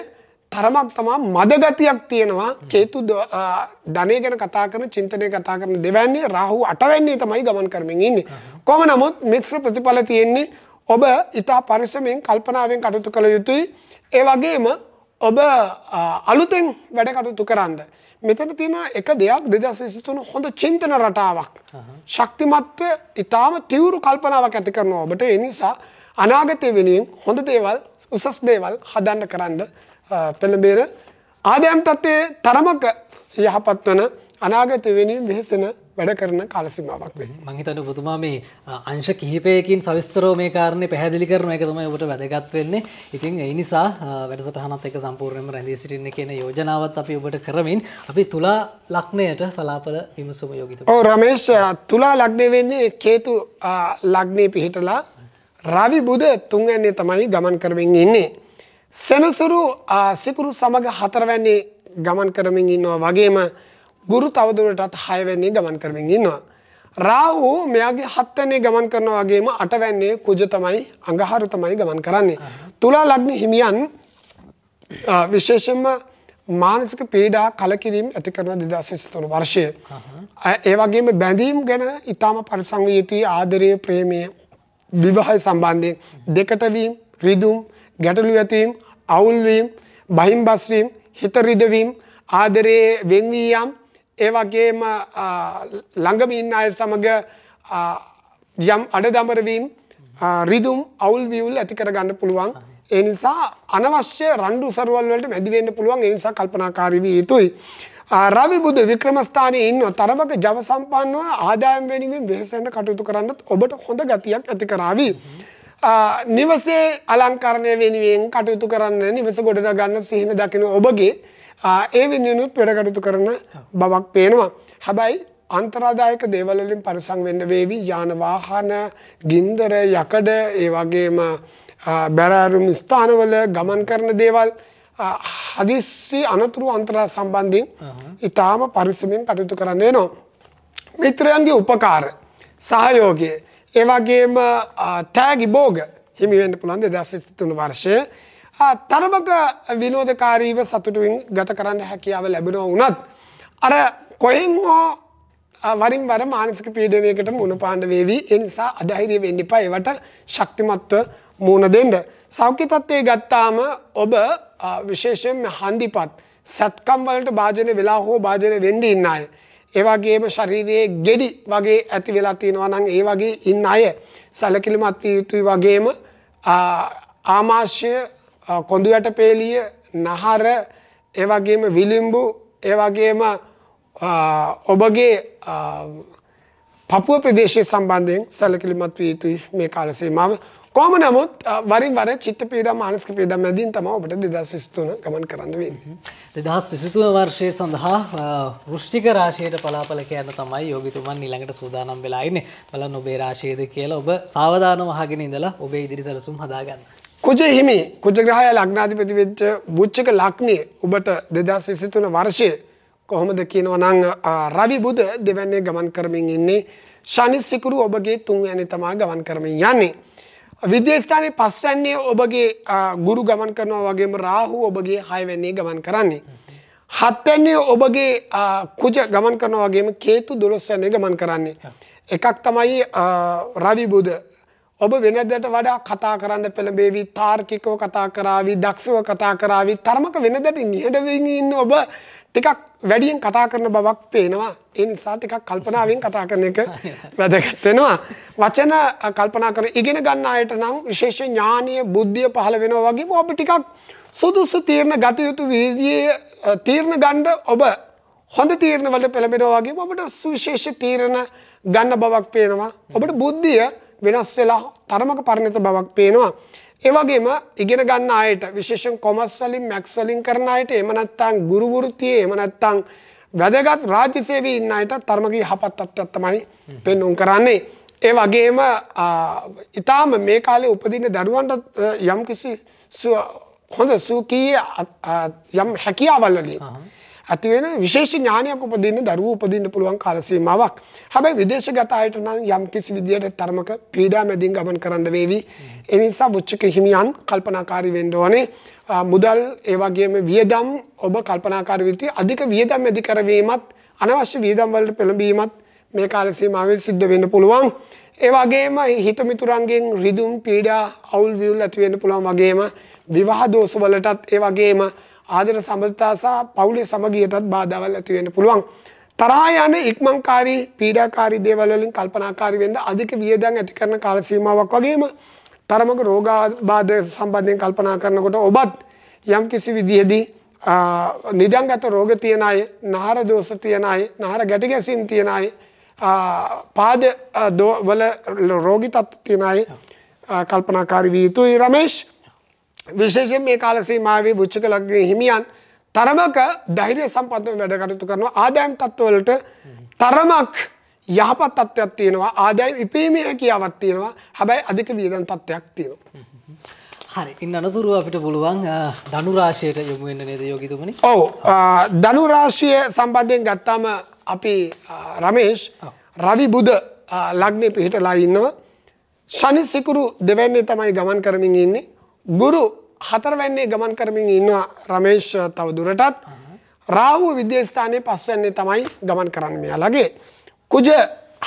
තරමක් තමා මදගතියක් තියෙනවා කේතු ධනය ගැන කතා කරන චින්තනය කතා කරන දෙවැන්නේ රාහු අටවැන්නේ තමයි ගමන් කරමින් ඉන්නේ. කොහොම නමුත් මිශ්‍ර ප්‍රතිඵල තියෙන්නේ ඔබ ඊටා පරිස්සමෙන් කල්පනාවෙන් කටයුතු කළ යුතුයි. ඒ වගේම ඔබ අලුතෙන් වැඩ කටයුතු කරන්න. මෙතන තියෙන එක දෙයක් 2023 හොඳ චින්තන රටාවක්. ශක්තිමත්ව ඊටාම තීව්‍ර කල්පනාවක් ඇති කරනවා ඔබට. ඒ නිසා අනාගතය වෙනුවෙන් හොඳ දේවල් උසස් දේවල් හදන්න කරන්න පෙළඹෙන ආදායම් තත්ත්වයේ තරමක යහපත් වන අනාගත වෙනුවෙන් වෙහෙසෙන වැඩ කරන කාල සීමාවක් වෙයි. මම හිතන්නේ ඔබතුමා මේ අංශ කිහිපයකින් සවිස්තරව මේ කාරණේ පැහැදිලි කරන එක තමයි ඔබට වැදගත් වෙන්නේ. ඉතින් ඒ නිසා වැඩසටහනත් එක්ක සම්පූර්ණයෙන්ම රැඳී සිටින්න කියන යෝජනාවත් අපි ඔබට කරමින් අපි තුලා ලග්නයට පලාපල විමසුම යෝගිතුමා. ඔව් රමේෂ් තුලා ලග්නේ වෙන්නේ කේතු ලග්නේ පිහිටලා රවි බුධ තුන්වැන්නේ තමයි ගමන් කරමින් ඉන්නේ. සෙනසුරු සිකුරු සමග හතරවැන්නේ ගමන් කරමින් ඉන්නවා වගේම ගුරු තවදුරටත් හයවැන්නේ ගමන් කරමින් ඉන්නවා. රාහු මෙයාගේ හත්වැන්නේ ගමන් කරනවා වගේම අටවැන්නේ කුජ තමයි අඟහරු තමයි ගමන් කරන්නේ. තුලා ලග්න හිමියන් විශේෂයෙන්ම මානසික පීඩා කලකිරීම ඇති කරන 2023 වර්ෂය. ඒ වගේම බැඳීම් ගැන ඊටම පරිසං විය යුතුයි ආදරය ප්‍රේමය විවාහය සම්බන්ධයෙන් දෙකට වීම රිදුම් ගැටලු ඇතිවීම අවුල් වීම බහිම් බස් වීම හිත රිදවීම ආදරයේ වෙන්වී යාම ඒ වගේම ළඟම ඉන්න අය සමග යම් අඩදමර වීම රිදුම් අවුල් වියුල් ඇති කර ගන්න පුළුවන් ඒ නිසා අනවශ්‍ය රණ්ඩු සරුවල් වලට මැදි වෙන්න පුළුවන් ඒ නිසා කල්පනාකාරී විය යුතුයි රවි බුධ වික්‍රම ස්ථානයේ ඉන්න තරමක ජව සම්පන්නව ආදායම් වෙනුවෙන් වෙහෙසෙන්න කටයුතු කරන්නත් ඔබට හොඳ ගතියක් ඇති කරાવી නිවසේ අලංකරණය වෙනුවෙන් කටයුතු කරන්න නිවස ගොඩනගා ගන්න සිහින දකින ඔබගේ ඒ වෙනුවෙනුත් වැඩ කටයුතු කරන බවක් පේනවා. හැබැයි අන්තරාදායක දේවල් වලින් පරිසම් වෙන්න වේවි. යාන වාහන, ගින්දර, යකඩ, ඒ වගේම බැරෑරුම් ස්ථානවල ගමන් කරන දේවල් හදිස්සි අනතුරු අන්තරා සම්බන්ධයෙන් ඊටාම පරිස්සමෙන් කටයුතු කරන්න වෙනවා. මිත්‍රයන්ගේ උපකාර, සහයෝගය, ඒ වගේම තෑගි භෝග හිමි වෙන්න පුළුවන් 2023 වර්ෂයේ. තරමක විනෝදකාරීව සතුටින් ගත කරන්න හැකියාව ලැබෙනවා වුණත් අර කොහෙන් හෝ වරින් වර මානසික පීඩනයකට මුහුණ පාන්න වේවි. ඒ නිසා අධෛර්ය වෙන්න එපා. ඒවට ශක්තිමත්ව මුහුණ දෙන්න. සෞඛ්‍ය තත්ත්වයේ ගත්තාම ඔබ විශේෂයෙන්ම හන්දිපත් සත්කම් වලට භාජනය වෙලා හෝ භාජනය වෙන්න ඉන්න අය. ඒ වගේම ශරීරයේ ගෙඩි වගේ ඇති වෙලා තියෙනවා නම් ඒ වගේ ඉන්න අය සැලකිලිමත් විය යුතුයි. වගේම ආමාශය, කොඳු යට පේලිය, නහර, ඒ වගේම විලිම්බු, ඒ වගේම ඔබගේ පපුව ප්‍රදේශය සම්බන්ධයෙන් සැලකිලිමත් විය යුතුයි මේ කාල සීමාව. කොහොම නමුත් වරින් වර චිත්ත පීඩා, මානසික පීඩා මැදින් තමයි ඔබට 2023 ගමන් කරන්න වෙන්නේ. 2023 වර්ෂයේ සඳහා වෘශ්චික රාශියට පලාපල කියන්න තමයි යෝගිතුමන් ඊළඟට සූදානම් වෙලා ඉන්නේ. බලන්න ඔබේ රාශියද කියලා ඔබ සාවධානව අහගෙන ඉඳලා ඔබේ ඉදිරි සැලසුම් හදාගන්න. කුජ හිමි, කුජ ග්‍රහය ලග්නාධිපති වෙච්ච වෘශ්චික ලග්නයේ ඔබට 2023 වර්ෂයේ කොහොමද කියනවා නම් රවි බුධ දෙවැන්නේ ගමන් කරමින් ඉන්නේ. ශනි සිකුරු ඔබගේ තුන්වැන්නේ තමයි ගමන් කරමින් යන්නේ. විද්‍යාස්ථානයේ පස්වැන්නේ ඔබගේ ගුරු ගමන් කරනවා. වගේම රාහු ඔබගේ 6 වෙනියේ ගමන් කරන්නේ. 7 වෙනියේ ඔබගේ කුජ ගමන් කරනවා. වගේම කේතු 12 වෙනියේ ගමන් කරන්නේ. එකක් තමයි රවි බුධ. ඔබ වෙනදට වඩා කතා කරන්න පෙළඹෙවි, තාර්කිකව කතා කරાવી, දක්ෂව කතා කරાવી, තරමක වෙනදට නිහඬව ඉන්න ඔබ ටිකක් වැඩියෙන් කතා කරන බවක් පේනවා. ඒ නිසා ටිකක් කල්පනාවෙන් කතා කරන එක වැදගත් වෙනවා. වචන කල්පනා කර ඉගෙන ගන්න අයට නම් විශේෂ ඥානීය බුද්ධිය පහළ වෙනවා. වගේම ඔබ ටිකක් සුදුසු තීරණ ගත යුතු විදියේ තීරණ ගන්න ඔබ හොඳ තීරණ වලට පෙළඹෙනවා. වගේම ඔබට සුවිශේෂ තීරණ ගන්න බවක් පේනවා. ඔබට බුද්ධිය වෙනස් වෙලා තරමක පරිණත බවක් පේනවා. ඒ වගේම ඉගෙන ගන්න අයට විශේෂයෙන් කොමර්ස් වලින් මැක්ස් වලින් කරන අයට එහෙම නැත්නම් ගුරු වෘත්තියේ එහෙම නැත්නම් වැදගත් රාජ්‍ය සේවයේ ඉන්න අයට තරමක යහපත් තත්ත්වයක් තමයි පෙන්වුම් කරන්නේ. ඒ වගේම ඊටාම මේ කාලේ උපදින දරුවන්ට යම් කිසි හොඳ සුඛී යම් හැකියාවල් වලින් ඇති වෙන විශේෂ ඥානයක් උපදින්න දරුවෝ උපදින්න පුළුවන් කාල සීමාවක්. හැබැයි විදේශගත අයට නම් යම් කිසි විදියට තරමක පීඩා මැදින් ගමන් කරන්න වේවි. ඒ නිසා වෘශ්චික හිමියන් කල්පනාකාරී වෙන්න ඕනේ. මුදල් ඒ වගේම වියදම් ඔබ කල්පනාකාරී වෙති. අධික වියදම් ඇති කරවීමත් අනවශ්‍ය වියදම් වලට පෙළඹීමත් මේ කාල සීමාවේ සිද්ධ වෙන්න පුළුවන්. ඒ වගේම හිත මිතුරන්ගෙන් රිදුම් පීඩා අවුල් වියුල් ඇති වෙන්න පුළුවන්. වගේම විවාහ දෝෂ වලටත් ඒ වගේම ආදර සම්බන්ධතා සහ පවුලේ සමගියටත් බාධාවල් ඇති වෙන්න පුළුවන්. තරහා යන ඉක්මන්කාරී පීඩාකාරී දේවල් වලින් කල්පනාකාරී වෙන්න අධික වියදම් ඇති කරන කාල සීමාවක්. වගේම තරමක රෝගාබාධ සම්බන්ධයෙන් කල්පනා කරනකොට ඔබත් යම් කිසි විදිහදී නිදන්ගත රෝග තියෙන අය, නහර දෝෂ තියෙන අය, නහර ගැට ගැසීම් තියෙන අය, පාද වල රෝගී තත්ත්ව තියෙන අය කල්පනාකාරී විය යුතුයි. රමේෂ්, විශේෂයෙන් මේ කාල සීමාවේ වෘශ්චික ලග්නයේ හිමියන් තරමක ධෛර්ය සම්පන්නව වැඩ කටයුතු කරනවා. ආදායම් තත්ත්වවලට තරමක් යහපත් තත්ත්වයක් තියෙනවා. ආදායම් ඉපීමේ හැකියාවක් තියෙනවා. හැබැයි අධික වියදම් තත්ත්වයක් තියෙනවා. හරි. ඉන්න අනතුරු අපිට පුළුවන් ධනු රාශියට යොමු වෙන්න නේද යෝගිතුමනි? ඔව්. ධනු රාශිය සම්බන්ධයෙන් ගත්තාම අපි රමේෂ් රවි බුධ ලග්නේ පිහිටලා ඉන්නවා. ශනි සිකුරු දෙවැන්නේ තමයි ගමන් කරමින් ඉන්නේ. ගුරු 4 වැන්නේ ගමන් කරමින් ඉන්නවා රමේෂ් තව දුරටත්. රාහු විද්‍යාස්ථානයේ 5 වැන්නේ තමයි ගමන් කරන්නේ මෙයාලගේ. කුජ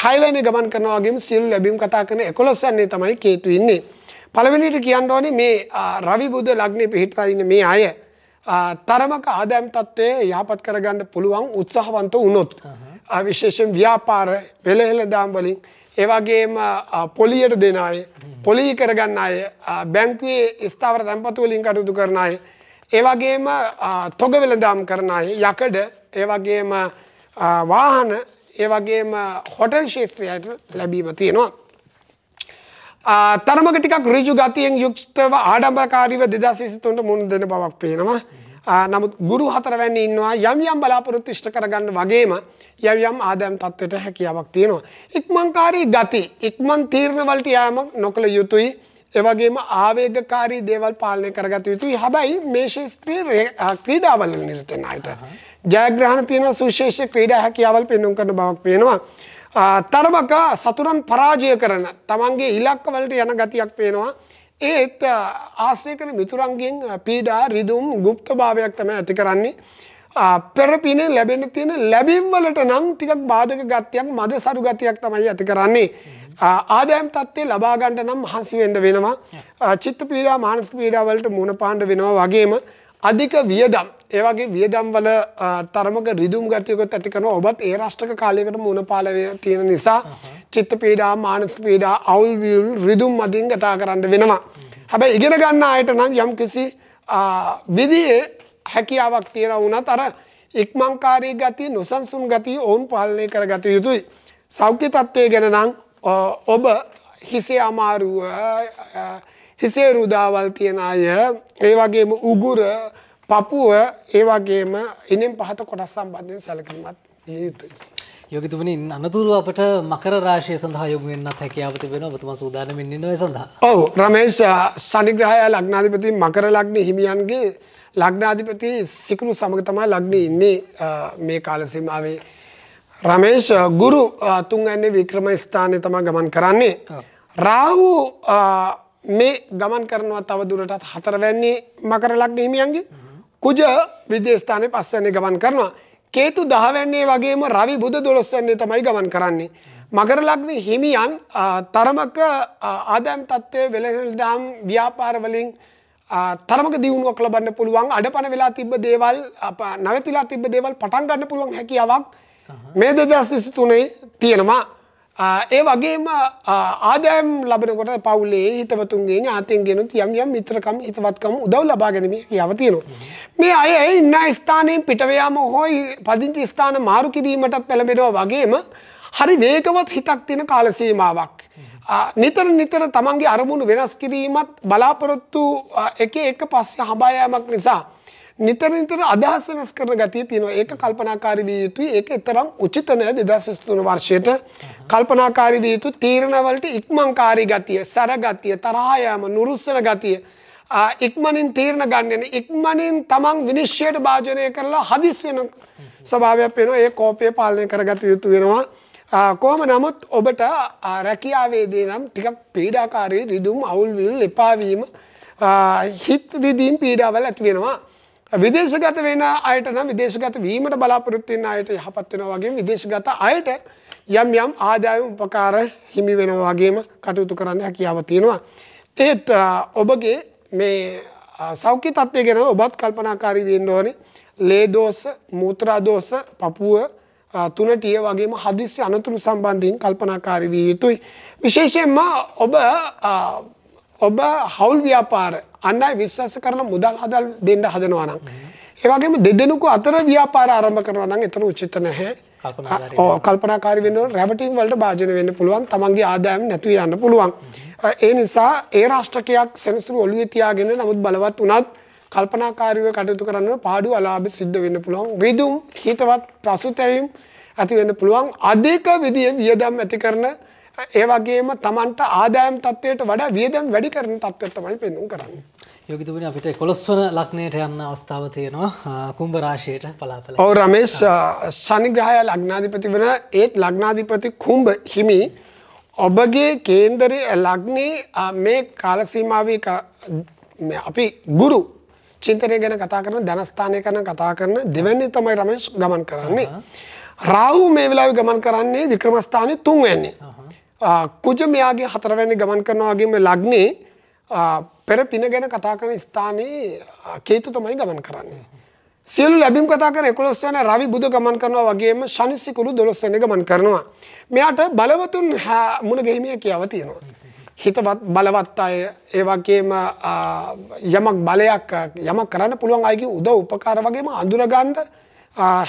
6 වැන්නේ ගමන් කරනවා වගේම සියලු ලැබීම් කතා කරන 11 වැන්නේ තමයි කේතු ඉන්නේ. පළවෙනිට කියන්න ඕනේ මේ රවි බුධ ලග්නේ පිහිටලා ඉන්න මේ අය තරමක ආදායම් තත්ත්වයේ යහපත් කරගන්න පුළුවන් උත්සාහවන්ත වුණොත් විශේෂයෙන් ව්‍යාපාර වෙළෙහෙළදාම් වලින් ඒ වගේම පොලියට දෙන අය, පොලී කරගන්න අය, බැංකුවේ ස්ථාවර තැන්පතු වලින් කටයුතු කරන අය, ඒ වගේම තොග වෙළඳාම් කරන අය, යකඩ, ඒ වගේම වාහන, ඒ වගේම හොටෙල් ශාස්ත්‍රයට ලැබීම තියෙනවා. තරමක ටිකක් ඍජු ගතියෙන් යුක්තව ආඩම්බරකාරීව 2023ට මුහුණ දෙන බවක් පේනවා. නමුත් ගුරු 4 වැන්නේ ඉන්නවා යම් යම් බලාපොරොත්තු ඉෂ්ට කරගන්න වගේම යම් යම් ආදායම් තත්ත්වයට හැකියාවක් තියෙනවා. ඉක්මන්කාරී ගති, ඉක්මන් තීරණ වලට යාම නොකළ යුතුයි. ඒ වගේම ආවේගකාරී දේවල් පාලනය කරගත යුතුයි. හැබැයි මේ ශාස්ත්‍රීය ක්‍රීඩාවල නිරත වෙන අයට ජයග්‍රහණ තියෙන සුවිශේෂ ක්‍රීඩා හැකියාවල් පෙන්වන්න කරන බවක් පේනවා. තරමක සතුරන් පරාජය කරන තමන්ගේ ඉලක්ක වලට යන ගතියක් පේනවා. ඒත් ආශ්‍රය කරන මිතුරන්ගෙන් පීඩා රිදුම් গুপ্তභාවයක් තමයි ඇති කරන්නේ. පෙරපිනේ ලැබෙන්න තියෙන ලැබීම් වලට නම් ටිකක් බාධක ගතියක් මදසරු ගතියක් තමයි ඇති කරන්නේ. ආදායම් තත්ත්වය ලබා ගන්න නම් මහන්සි වෙන්න වෙනවා. චිත්ත පීඩා මානසික පීඩා වලට මුහුණ පාන්න වෙනවා වගේම අධික වියදම් ඒ වගේ වියදම් වල තරමක රිදුම් ගතියකට ඇති කරන ඔබත් ඒ රාෂ්ට්‍රක කාලයකට මුහුණ පාල තියෙන නිසා චිත්ත පීඩා මානසික පීඩා අවුල් වියුල් රිදුම් මදින් ගත කරන්න වෙනවා. හැබැයි ඉගෙන ගන්න ආයත නම් යම් කිසි විදියේ හැකියාවක් තියෙන වුණත් අර ඉක්මන්කාරී ගතිය නොසන්සුන් ගතිය ඕන් පාලනය කරගත යුතුයි. සෞඛ්‍ය තත්ත්වය ගැන නම් ඔබ හිසේ අමාරුව හිසේ රුදාවල් තියෙන අය ඒ වගේම උගුර පපුව ඒ වගේම ඉනෙන් පහත කොටස් සම්බන්ධයෙන් සැලකිලිමත් විය යුතුයි. යෝගිතුමනි අනතුරු අපට මකර රාශිය සඳහා යොමු වෙන්නත් හැකියාව තිබෙනවා. ඔබතුමා සූදානම්ින් ඉන්නවා ඒ සඳහා. ඔව් රමේෂ් ශනි ග්‍රහය ලග්නාධිපති මකර ලග්න හිමියන්ගේ ලග්නාධිපති සිකුරු සමග තමයි ලග්නේ ඉන්නේ මේ කාල සීමාවේ. රමේෂ් ගුරු තුන්වැන්නේ වික්‍රම ස්ථානයේ තමයි ගමන් කරන්නේ. රාහු මේ ගමන් කරනවා තව දුරටත් 4 වැන්නේ මකර ලග්න හිමියන්ගේ. කුජ විදේශ ස්ථානයේ 5 වැන්නේ ගමන් කරනවා. කේතු 10 වැන්නේ වගේම රවි බුධ 12 වැන්නේ තමයි ගමන් කරන්නේ. මකර ලග්න හිමියන් තරමක ආදායම් තත්ත්වයේ වෙළඳාම් ව්‍යාපාර වලින් තරමක දියුණුවක් ලබන්න පුළුවන්. අඩපණ වෙලා තිබ්බ දේවල් නැවතිලා තිබ්බ දේවල් පටන් ගන්න පුළුවන් හැකියාවක් මේ 2023 තියෙනවා. ඒ වගේම ආදායම් ලැබෙනකොට පවුලේ හිතවතුන්ගේ ඥාතීන්ගෙනුත් යම් යම් මිත්‍රකම් හිතවත්කම් උදව් ලබා ගැනීම හැකියාව තියෙනවා. මේ අය ඉන්න ස්ථානයෙන් පිට යාම හොයි පදිංචි ස්ථාන මාරු කිරීමට පෙළඹෙනවා වගේම හරි වේගවත් හිතක් තියෙන කාල සීමාවක්. නිතර තමන්ගේ අරමුණු වෙනස් කිරීමත් බලාපොරොත්තු එක පස්සේ හඹා යාමක් නිසා නිතර අදහස් වෙනස් කරන ගතිය තියෙනවා. ඒක කල්පනාකාරී විය යුතුයි. ඒක තරම් උචිත නෑ 2023 වර්ෂයට. කල්පනාකාරී විය යුතු තීරණ වලට ඉක්මන්කාරී ගතිය, සර ගතිය, තරහ යාම, නුරුස්සන ගතිය, ඉක්මනින් තීරණ ගන්න, ඉක්මනින් තමන් විනිශ්චයට භාජනය කරලා හදිස් වෙන ස්වභාවයක් වෙනවා. ඒ කෝපය පාලනය කරගත යුතු වෙනවා. කොහොම නමුත් ඔබට රැකියාවේදී නම් ටිකක් පීඩාකාරී රිදුම් අවුල් විල් එපා වීම හිත රිදීම් පීඩාවල් ඇති වෙනවා. විදේශගත වෙන අයට නම් විදේශගත වීමට බලාපොරොත්තු වෙන අයට යහපත් වෙනවා වගේම විදේශගත අයට යම් යම් ආදායම් උපකාර හිමි වෙනවා වගේම කටයුතු කරන්න හැකියාව තියෙනවා. ඒත් ඔබගේ මේ සෞඛ්‍ය තත්ත්වය ගැන ඔබත් කල්පනාකාරී වෙන්න ඕනේ. ලේ දෝෂ, මූත්‍රා දෝෂ, පපුව තුනටිය වගේම හදිස්සි අනතුරු සම්බන්ධයෙන් කල්පනාකාරී විය යුතුයි. විශේෂයෙන්ම ඔබ හවුල් ව්‍යාපාර අන් අය විශ්වාස කරන මුදල් හදල් දෙන්න හදනවා නම් ඒ වගේම දෙදෙනෙකු අතර ව්‍යාපාර ආරම්භ කරනවා නම් එතන උචිත නැහැ. කල්පනාකාරී වෙන්න ඕන. රැවටිං වලට භාජනය වෙන්න පුළුවන්. තමන්ගේ ආදායම් නැතුව යන්න පුළුවන්. ඒ නිසා ඒ රාෂ්ට්‍රකයක් සෙනසුරු ඔළුවේ තියාගෙන නමුත් බලවත් වුණත් කල්පනාකාරීව කටයුතු කරන්න පාඩු අලාභ සිද්ධ වෙන්න පුළුවන්. රිදුම් හිතවත් පසුතැවීම් ඇති වෙන්න පුළුවන්. අධික විදියේ වියදම් ඇති කරන ඒ වගේම තමන්ට ආදායම් තත්ත්වයට වඩා වියදම් වැඩි කරන තත්ත්වයක් තමයි පෙන්වන්න කරන්නේ. යෝගිතුමනි අපිට 11 වන ලග්නයට යන්න අවස්ථාව තියෙනවා. කුම්භ රාශියට පලාපල. ඔව් රමේෂ් ශනි ග්‍රහය ලග්නාධිපති වෙන ඒත් ලග්නාධිපති කුම්භ හිමි ඔබගේ කේන්දරයේ ලග්නේ මේ කාල සීමාවේ අපි ගුරු චින්තනය ගැන කතා කරන ධනස්ථානය ගැන කතා කරන දෙවැනි තමයි රමේෂ් ගමන් කරන්නේ. රාහු මේ වෙලාවේ ගමන් කරන්නේ වික්‍රම ස්ථානයේ 3 වෙනි. කුජ මෙයාගේ 4 වෙනි ගමන් කරනවා වගේම ලග්නේ පෙර පින ගැන කතා කරන ස්ථානයේ කේතු තමයි ගමන් කරන්නේ. සියලු ලැබීම් කතා කරන 11 වෙනි රවි බුධ ගමන් කරනවා වගේම ශනි සිකුරු 12 වෙනි ගමන් කරනවා. මෙයාට බලවතුන් මුණ ගැහිමිය කියාව තියෙනවා. හිතවත් බලවත් අය ඒ වගේම යමක් බලයක් යමක් කරන්න පුළුවන් අයගේ උදව් උපකාර වගේම අඳුර ගන්න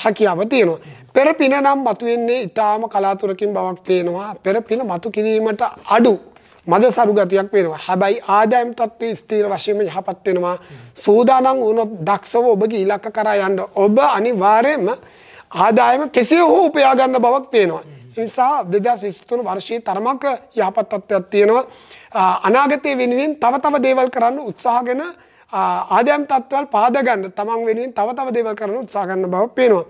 හැකියාව තියෙනවා. පෙර පින නම් මතුවෙන්නේ ඊටාම කලාතුරකින් බවක් පේනවා. පෙර පින මතු කිරීමට අඩු මද සරු ගතියක් වෙනවා. හැබැයි ආදායම් තත්ත්වයේ ස්ථිර වශයෙන්ම යහපත් වෙනවා. සූදානම් වුණොත් දක්ෂව ඔබගේ ඉලක්ක කරා යන්න ඔබ අනිවාර්යයෙන්ම ආදායම කෙසේ හෝ උපයා ගන්න බවක් පේනවා. ඒ නිසා 2023 වර්ෂයේ තරමක යහපත් තත්ත්වයක් තියෙනවා. අනාගතයේ වෙනුවෙන් තව තව දේවල් කරන්න උත්සාහගෙන ආදායම් තත්ත්වවල පාද ගන්න තමන් වෙනුවෙන් තව තව දේවල් කරන්න උත්සාහ ගන්න බව පේනවා.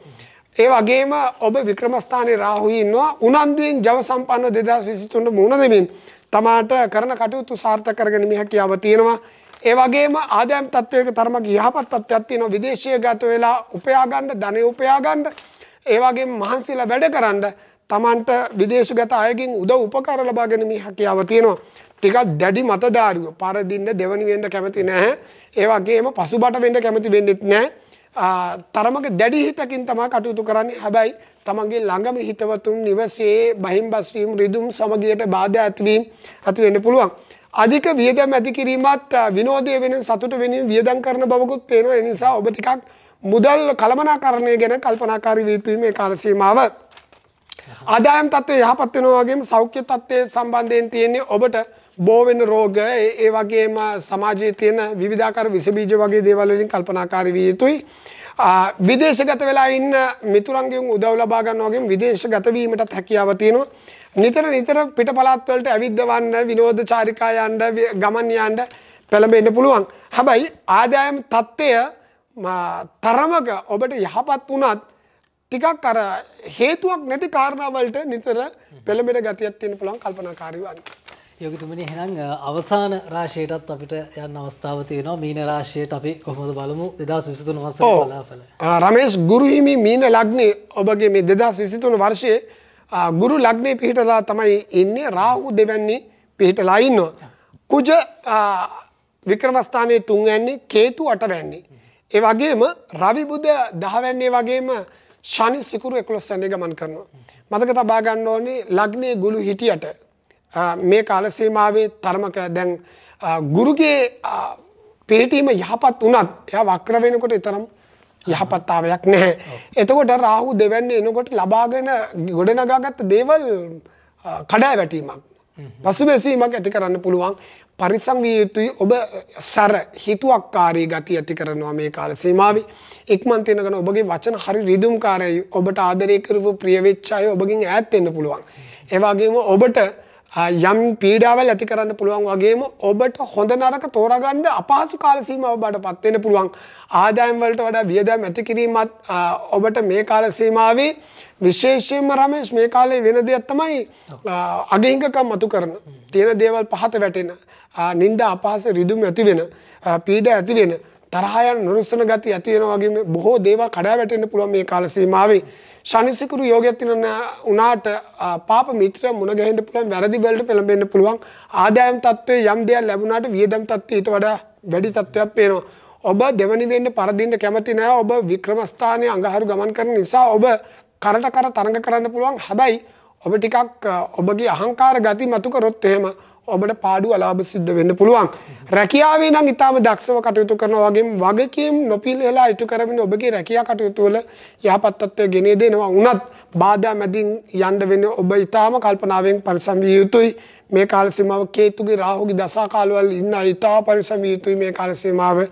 ඒ වගේම ඔබ වික්‍රම ස්ථානයේ රාහුයි ඉන්නවා. උනන්දුවෙන් ජව සම්පන්න 2023 මුණ දෙමින් තමාට කරන කටයුතු සාර්ථක කරගෙන මේ හැකියාව තියෙනවා. ඒ වගේම ආදායම් තත්ත්වයක තරමක යහපත් තත්ත්වයක් තියෙනවා. විදේශීය ගත වෙලා උපයා ගන්න, ධනෙ උපයා ගන්න, ඒ වගේම මහන්සිලා වැඩ කරන්න තමන්ට විදේශගත අයගෙන් උදව් උපකාර ලබා ගැනීම හැකියාව තියෙනවා. ටිකක් දැඩි මතධාරියෝ පරදින්න දෙවනි වෙන්න කැමති නැහැ. ඒ වගේම පසුබට වෙන්න කැමති වෙන්නෙත් නැහැ. තරමක දැඩි හිතකින් තමයි කටයුතු කරන්නේ. හැබැයි තමන්ගේ ළඟම හිතවතුන් නිවසේ බහිම්බස් වීම රිදුම් සමගියට බාධා ඇති වෙන්න පුළුවන්. අධික වියදම් ඇති කිරීමත් විනෝදයේ වෙන සතුට වෙනින් වියදම් කරන බවකුත් පේනවා. ඒ නිසා ඔබ ටිකක් මුදල් කළමනාකරණය ගැන කල්පනාකාරී වී යුතුයි මේ කාල සීමාව. ආදායම් තත්ත්වය යහපත් වෙනවා වගේම සෞඛ්‍ය තත්ත්වයේ සම්බන්ධයෙන් තියෙන්නේ ඔබට බෝ වෙන රෝග ඒ වගේම සමාජයේ තියෙන විවිධාකාර විස බීජ වගේ දේවල් වලින් කල්පනාකාරී විය යුතුයි. විදේශගත වෙලා ඉන්න මිතුරන්ගෙන් උදව් ලබා ගන්නවා වගේම විදේශගත වීමටත් හැකියාව තියෙනවා. නිතර පිට පළාත් වලට ඇවිද්දවන්න විනෝද චාරිකා යන්න ගමන් යන්න පෙළඹෙන්න පුළුවන්. හැබැයි ආදායම් තත්ත්වය තරමක ඔබට යහපත් වුණත් ටිකක් අර හේතුවක් නැති කාරණා වලට නිතර පෙළඹෙන ගතියක් තියෙන පුළුවන් කල්පනාකාරී වань. යෝගිතුමනි එහෙනම් අවසාන රාශියටත් අපිට යන්න අවස්ථාව තියෙනවා. මීන රාශියට අපි කොහොමද බලමු 2023 වසරේ බලාපොල. රමේෂ් ගුරු හිමි මීන ලග්නේ ඔබගේ මේ 2023 වර්ෂයේ ගුරු ලග්නේ පිහිටලා තමයි ඉන්නේ. රාහු දෙවැන්නේ පිහිටලා ඉන්නවා. කුජ වික්‍රමස්ථානයේ 3 වැන්නේ, කේතු 8 වැන්නේ. ඒ වගේම රවි බුධ 10 වැන්නේ වගේම ශනි සිකුරු 11 වැන්නේ ගමන් කරනවා. මතක තබා ගන්න ඕනේ ලග්නේ ගුරු හිටියට මේ කාල සීමාවේ තරමක දැන් ගුරුගේ පිළිටීම යහපත් වුණත් එයා වක්‍ර වෙනකොට තරම් යහපත්තාවයක් නැහැ. එතකොට රාහු දෙවැන්නේ එනකොට ලබාගෙන ගොඩනගාගත්ත දේවල් කඩා වැටීමක් පසුබැසීමක් ඇති කරන්න පුළුවන්. පරිස්සම් විය යුතුයි. ඔබ සර හිතුවක්කාරී ගතිය ඇති කරනවා මේ කාල සීමාවේ. ඉක්මන් තිනගෙන ඔබගේ වචන හරි රිදුම්කාරයි. ඔබට ආදරය කරපු ප්‍රිය වෙච්ච අය ඔබගෙන් ඈත් වෙන්න පුළුවන්. ඒ වගේම ඔබට යම් පීඩාවල් ඇති කරන්න පුළුවන් වගේම ඔබට හොඳ නරක තෝරාගන්න අපහසු කාල සීමාවක් බාටපත් වෙන්න පුළුවන්. ආදායම් වලට වඩා වියදම් ඇති කිරීමත් ඔබට මේ කාල සීමාවේ විශේෂයෙන්ම රමේෂ් මේ කාලේ වෙන දෙයක් තමයි අගහිඟකම් මතු කරන තියෙන දේවල් පහත වැටෙන නිന്ദා අපහාස රිදුම් ඇති වෙන පීඩා ඇති වෙන තරහ යන නුරුස්සන ගති ඇති වෙනවා වගේම බොහෝ දේවල් කඩා වැටෙන්න පුළුවන් මේ කාල සීමාවේ. ශනි සිකුරු යෝගයක් තියෙන උනාට පාප මිත්‍ර මුණ ගැහෙන්න පුළුවන්, වැරදි වලට පෙළඹෙන්න පුළුවන්. ආදායම් තත්ත්වයේ යම් දෙයක් ලැබුණාට වියදම් තත්ත්වය ඊට වඩා වැඩි තත්ත්වයක් පේනවා. ඔබ දෙවනි වෙන්න පරදින්න කැමති නැහැ. ඔබ වික්‍රම ස්ථානයේ අඟහරු ගමන් කරන නිසා ඔබ කරට කර තරඟ කරන්න පුළුවන්. හැබැයි ඔබ ටිකක් ඔබගේ අහංකාර ගති මතු කරොත් එහෙම ඔබට පාඩු අලාභ සිද්ධ වෙන්න පුළුවන්. රැකියාවේ නම් ඊටම දක්ෂව කටයුතු කරනවා වගේම වගකීම් නොපිළිහෙලා ඉටු කරමින් ඔබගේ රැකියා කටයුතු වල යහපත් තත්ත්වය ගෙනේ දෙනවා. උනත් බාධා මැදින් යන්න වෙන්නේ ඔබ ඊටම කල්පනාවෙන් පරිස්සම් විය යුතුයි. මේ කාල සීමාව කේතුගේ රාහුගේ දශා කාලවල ඉන්න ඊටා පරිස්සම් විය යුතුයි. මේ කාල සීමාව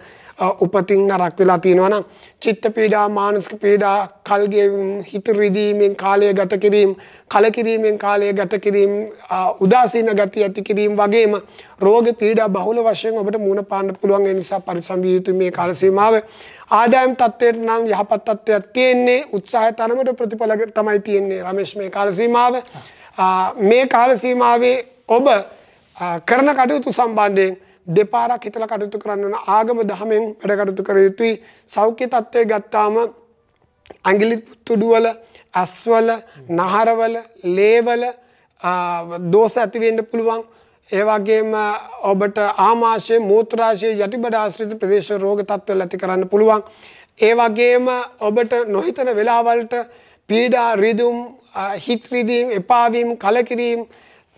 උපතින් නරක වෙලා තියෙනවා නම් චිත්ත පීඩා, මානසික පීඩා, කල්ගෙවීම, හිත රිදීමෙන් කාලය ගත කිරීම, කලකිරීමෙන් කාලය ගත කිරීම, උදාසීන ගතිය ඇති කිරීම වගේම රෝග පීඩා බහුල වශයෙන් ඔබට මුහුණ පාන්න පුළුවන්. ඒ නිසා පරිස්සම් විය යුතුයි මේ කාල සීමාවේ. ආදායම් තත්ත්වයට නම් යහපත් තත්ත්වයක් තියෙන්නේ. උත්සාහය තරමට ප්‍රතිඵල තමයි තියෙන්නේ රමේෂ් මේ කාල සීමාව. මේ කාල සීමාවේ ඔබ කරන කටයුතු සම්බන්ධයෙන් දෙපාරක් හිතලා කටයුතු කරන්න ඕන. ආගම දහමෙන් වැඩ කටයුතු කර යුතුයි. සෞඛ්‍ය තත්ත්වය ගත්තාම ඇඟිලි තුඩුවල, ඇස්වල, නහරවල, ලේවල දෝෂ ඇති වෙන්න පුළුවන්. ඒ වගේම ඔබට ආමාශය, මූත්‍රාශය, යටිබඩ ආශ්‍රිත ප්‍රදේශ රෝග තත්ත්වවල ඇති කරන්න පුළුවන්. ඒ වගේම ඔබට නොහිතන වෙලාවලට පීඩා, රිදුම්, හිත රිදීම්, එපා වීම, කලකිරීම,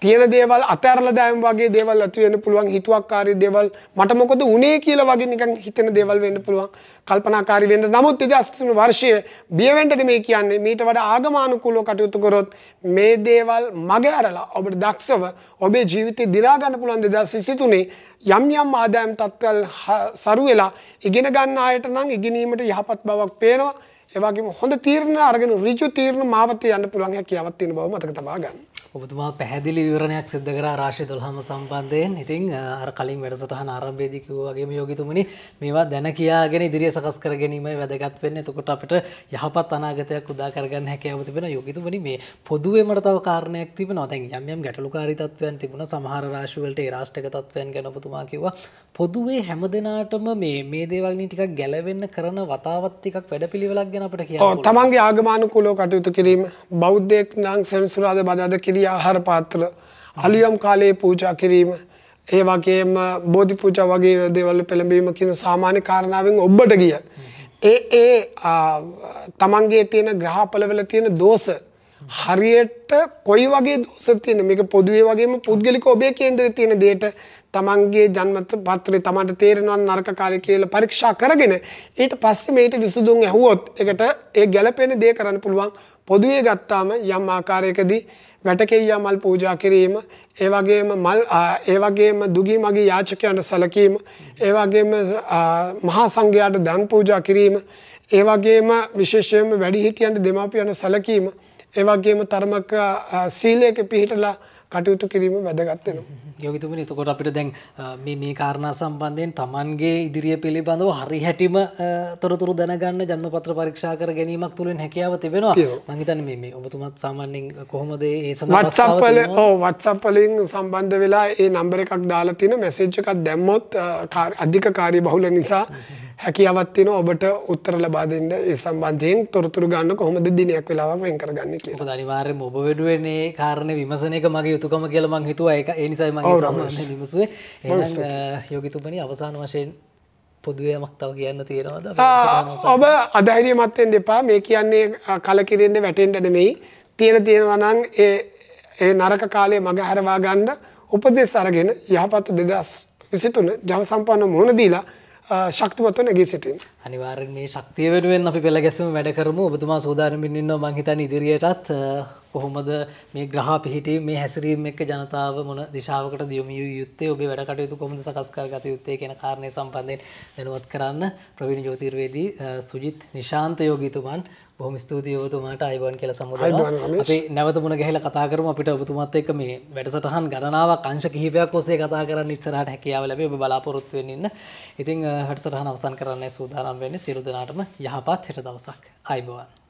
තියෙන දේවල් අතහැරලා දායම් වගේ දේවල් ඇති වෙන්න පුළුවන් හිතුවක්කාරී දේවල් මට මොකද උනේ කියලා වගේ නිකන් හිතෙන දේවල් වෙන්න පුළුවන් කල්පනාකාරී වෙන්න. නමුත් 2003 වර්ෂයේ බිය වෙන්න නෙමෙයි කියන්නේ මීට වඩා ආගමානුකූලව කටයුතු කරොත් මේ දේවල් මගහැරලා ඔබට දක්ෂව ඔබේ ජීවිතේ දිනා ගන්න පුළුවන් 2023 යම් යම් ආදායම් තත්ත්වල් සරු වෙලා ඉගෙන ගන්න අයට නම් ඉගෙනීමට යහපත් බවක් පේනවා. ඒ වගේම හොඳ තීරණ අරගෙන ඍජු තීරණ මාවතේ යන්න පුළුවන් හැකියාවක් තියෙන බව මතක තබා ගන්න. ඔබතුමා පැහැදිලි විවරණයක් සිද්ධ කරා රාශි 12ම සම්බන්ධයෙන්. ඉතින් අර කලින් වැඩසටහන ආරම්භයේදී කිව්වා වගේම යෝගිතුමනි මේවා දැන කියාගෙන ඉදිරිය සකස් කර ගැනීමයි වැදගත් වෙන්නේ. එතකොට අපිට යහපත් අනාගතයක් උදා කරගන්න හැකියාව තිබෙනවා. යෝගිතුමනි මේ පොදුවේ මට තව කාරණයක් තිබෙනවා. දැන් යම් යම් ගැටලුකාරී තත්ත්වයන් තිබුණා. සමහර රාශි වලට ඒ රාෂ්ට්‍රක තත්ත්වයන් ගැන ඔබතුමා කිව්වා. පොදුවේ හැමදෙනාටම මේ දේවල් වලින් ටිකක් ගැලවෙන්න කරන වතාවත් ටිකක් වැඩපිළිවෙලක් ගැන අපිට කියන්න පුළුවන්. තමන්ගේ ආගමානුකූලව කටයුතු කිරීම බෞද්ධයෙක් නම් සෙනසුරාදා බදාදා කිරිය ආහාර පාත්‍ර අලියම් කාලයේ පූජා කිරීම ඒ වගේම බෝධි පූජා වගේ දේවල් පෙළඹවීම කියන සාමාන්‍ය කාරණාවෙන් ඔබට ගිය ඒ තමන්ගේ තියෙන ග්‍රහපලවල තියෙන දෝෂ හරියට කොයි වගේ දෝෂ තියෙන මේක පොදුවේ වගේම පුද්ගලික ඔබේ කේන්දරේ තියෙන දෙයට තමන්ගේ ජන්ම පත්‍රේ තමන්ට තේරෙනවා නරක කාලේ කියලා පරීක්ෂා කරගෙන ඊට පස්සේ මේට විසඳුම් ඇහුවොත් ඒකට ඒ ගැළපෙන දේ කරන්න පුළුවන්. පොදුවේ ගත්තාම යම් ආකාරයකදී වැටකෙయ్య මල් පූජා කිරීම ඒ වගේම දුගී මගේ යාචකයන්ට සැලකීම ඒ වගේම මහා සංඝයාට දන් පූජා කිරීම ඒ වගේම විශේෂයෙන්ම වැඩිහිටියන්ට දෙමාපියන්ට සැලකීම ඒ වගේම තරමක සීලයක පිළිපදලා කටයුතු කිරීම වැදගත් වෙනවා. යෝගිතුමනි එතකොට අපිට දැන් මේ කාරණා සම්බන්ධයෙන් Tamanගේ ඉදිරිය පිළිබඳව හරි හැටිම තොරතුරු දැනගන්න ජන්මපත්‍ර පරීක්ෂා කර ගැනීමක් තුලින් හැකියාව තිබෙනවා. මම හිතන්නේ මේ ඔබතුමාත් සාමාන්‍යයෙන් කොහොමද ඒ සඳහා WhatsApp වලින් සම්බන්ධ වෙලා ඒ නම්බර එකක් දාලා තියෙන මැසේජ් එකක් දැම්මොත් අධික කාර්යබහුල නිසා හැකියාවක් තියෙනවා ඔබට උත්තර ලබා දෙන්න ඒ සම්බන්ධයෙන් තොරතුරු ගන්න කොහොමද දිනයක් වෙලාවක් වෙන් කරගන්නේ කියලා. මොකද අනිවාර්යයෙන්ම ඔබ වෙනුවෙන් මේ කාරණේ විමසන එක මගේ යුතුයකම කියලා මම හිතුවා. ඒ නිසායි මම සම්බන්ධයෙන් විමසුවේ. එහෙනම් යෝගිතුමනි අවසාන වශයෙන් පොදුවේ යමක් තව කියන්න තියෙනවද? ඔබ අධෛර්යමත් වෙන්න එපා. මේ කියන්නේ කලකිරෙන්න වැටෙන්න නෙමෙයි. තියෙනවා නම් ඒ නරක කාලයේ මග හරවා ගන්න උපදෙස් අරගෙන යහපත් 2023 ජව සම්පන්න මුහුණ දීලා ශක්තිමත්ව නැගී සිටින්න. අනිවාර්යෙන් මේ ශක්තිය වෙනුවෙන් අපි පෙළ ගැසීම වැඩ කරමු. ඔබතුමා සූදානම්ින් ඉන්නවා මං හිතන්නේ ඉදිරියටත් කොහොමද මේ ග්‍රහ පිහිටීම මේ හැසිරීම එක්ක ජනතාව මොන දිශාවකටද යොමු යුත්තේ ඔබේ වැඩ කටයුතු කොහොමද සකස් කරගත යුත්තේ කියන කාරණේ සම්බන්ධයෙන් දැනුවත් කරන්න ප්‍රවීණ ජ්‍යොතිර්වේදී සුජිත් නිශාන්ත යෝගීතුමන් බොහොම ස්තුතියි ඔබතුමාට අයවන් කියලා සමුදෙනවා. අපි නැවත මුණ ගැහිලා කතා කරමු. අපිට ඔබතුමාත් එක්ක මේ වැඩසටහන් ගණනාවක් අංශ කිහිපයක් ඔස්සේ කතා කරන්න ඉස්සරහට හැකියාව ලැබෙයි. ඔබ බලාපොරොත්තු වෙන්න ඉන්න. ඉතින් වැඩසටහන අවසන් කරන්නයි සූදානම් වෙන්නේ. සියලු දෙනාටම යහපත් හෙට දවසක්. ආයුබෝවන්.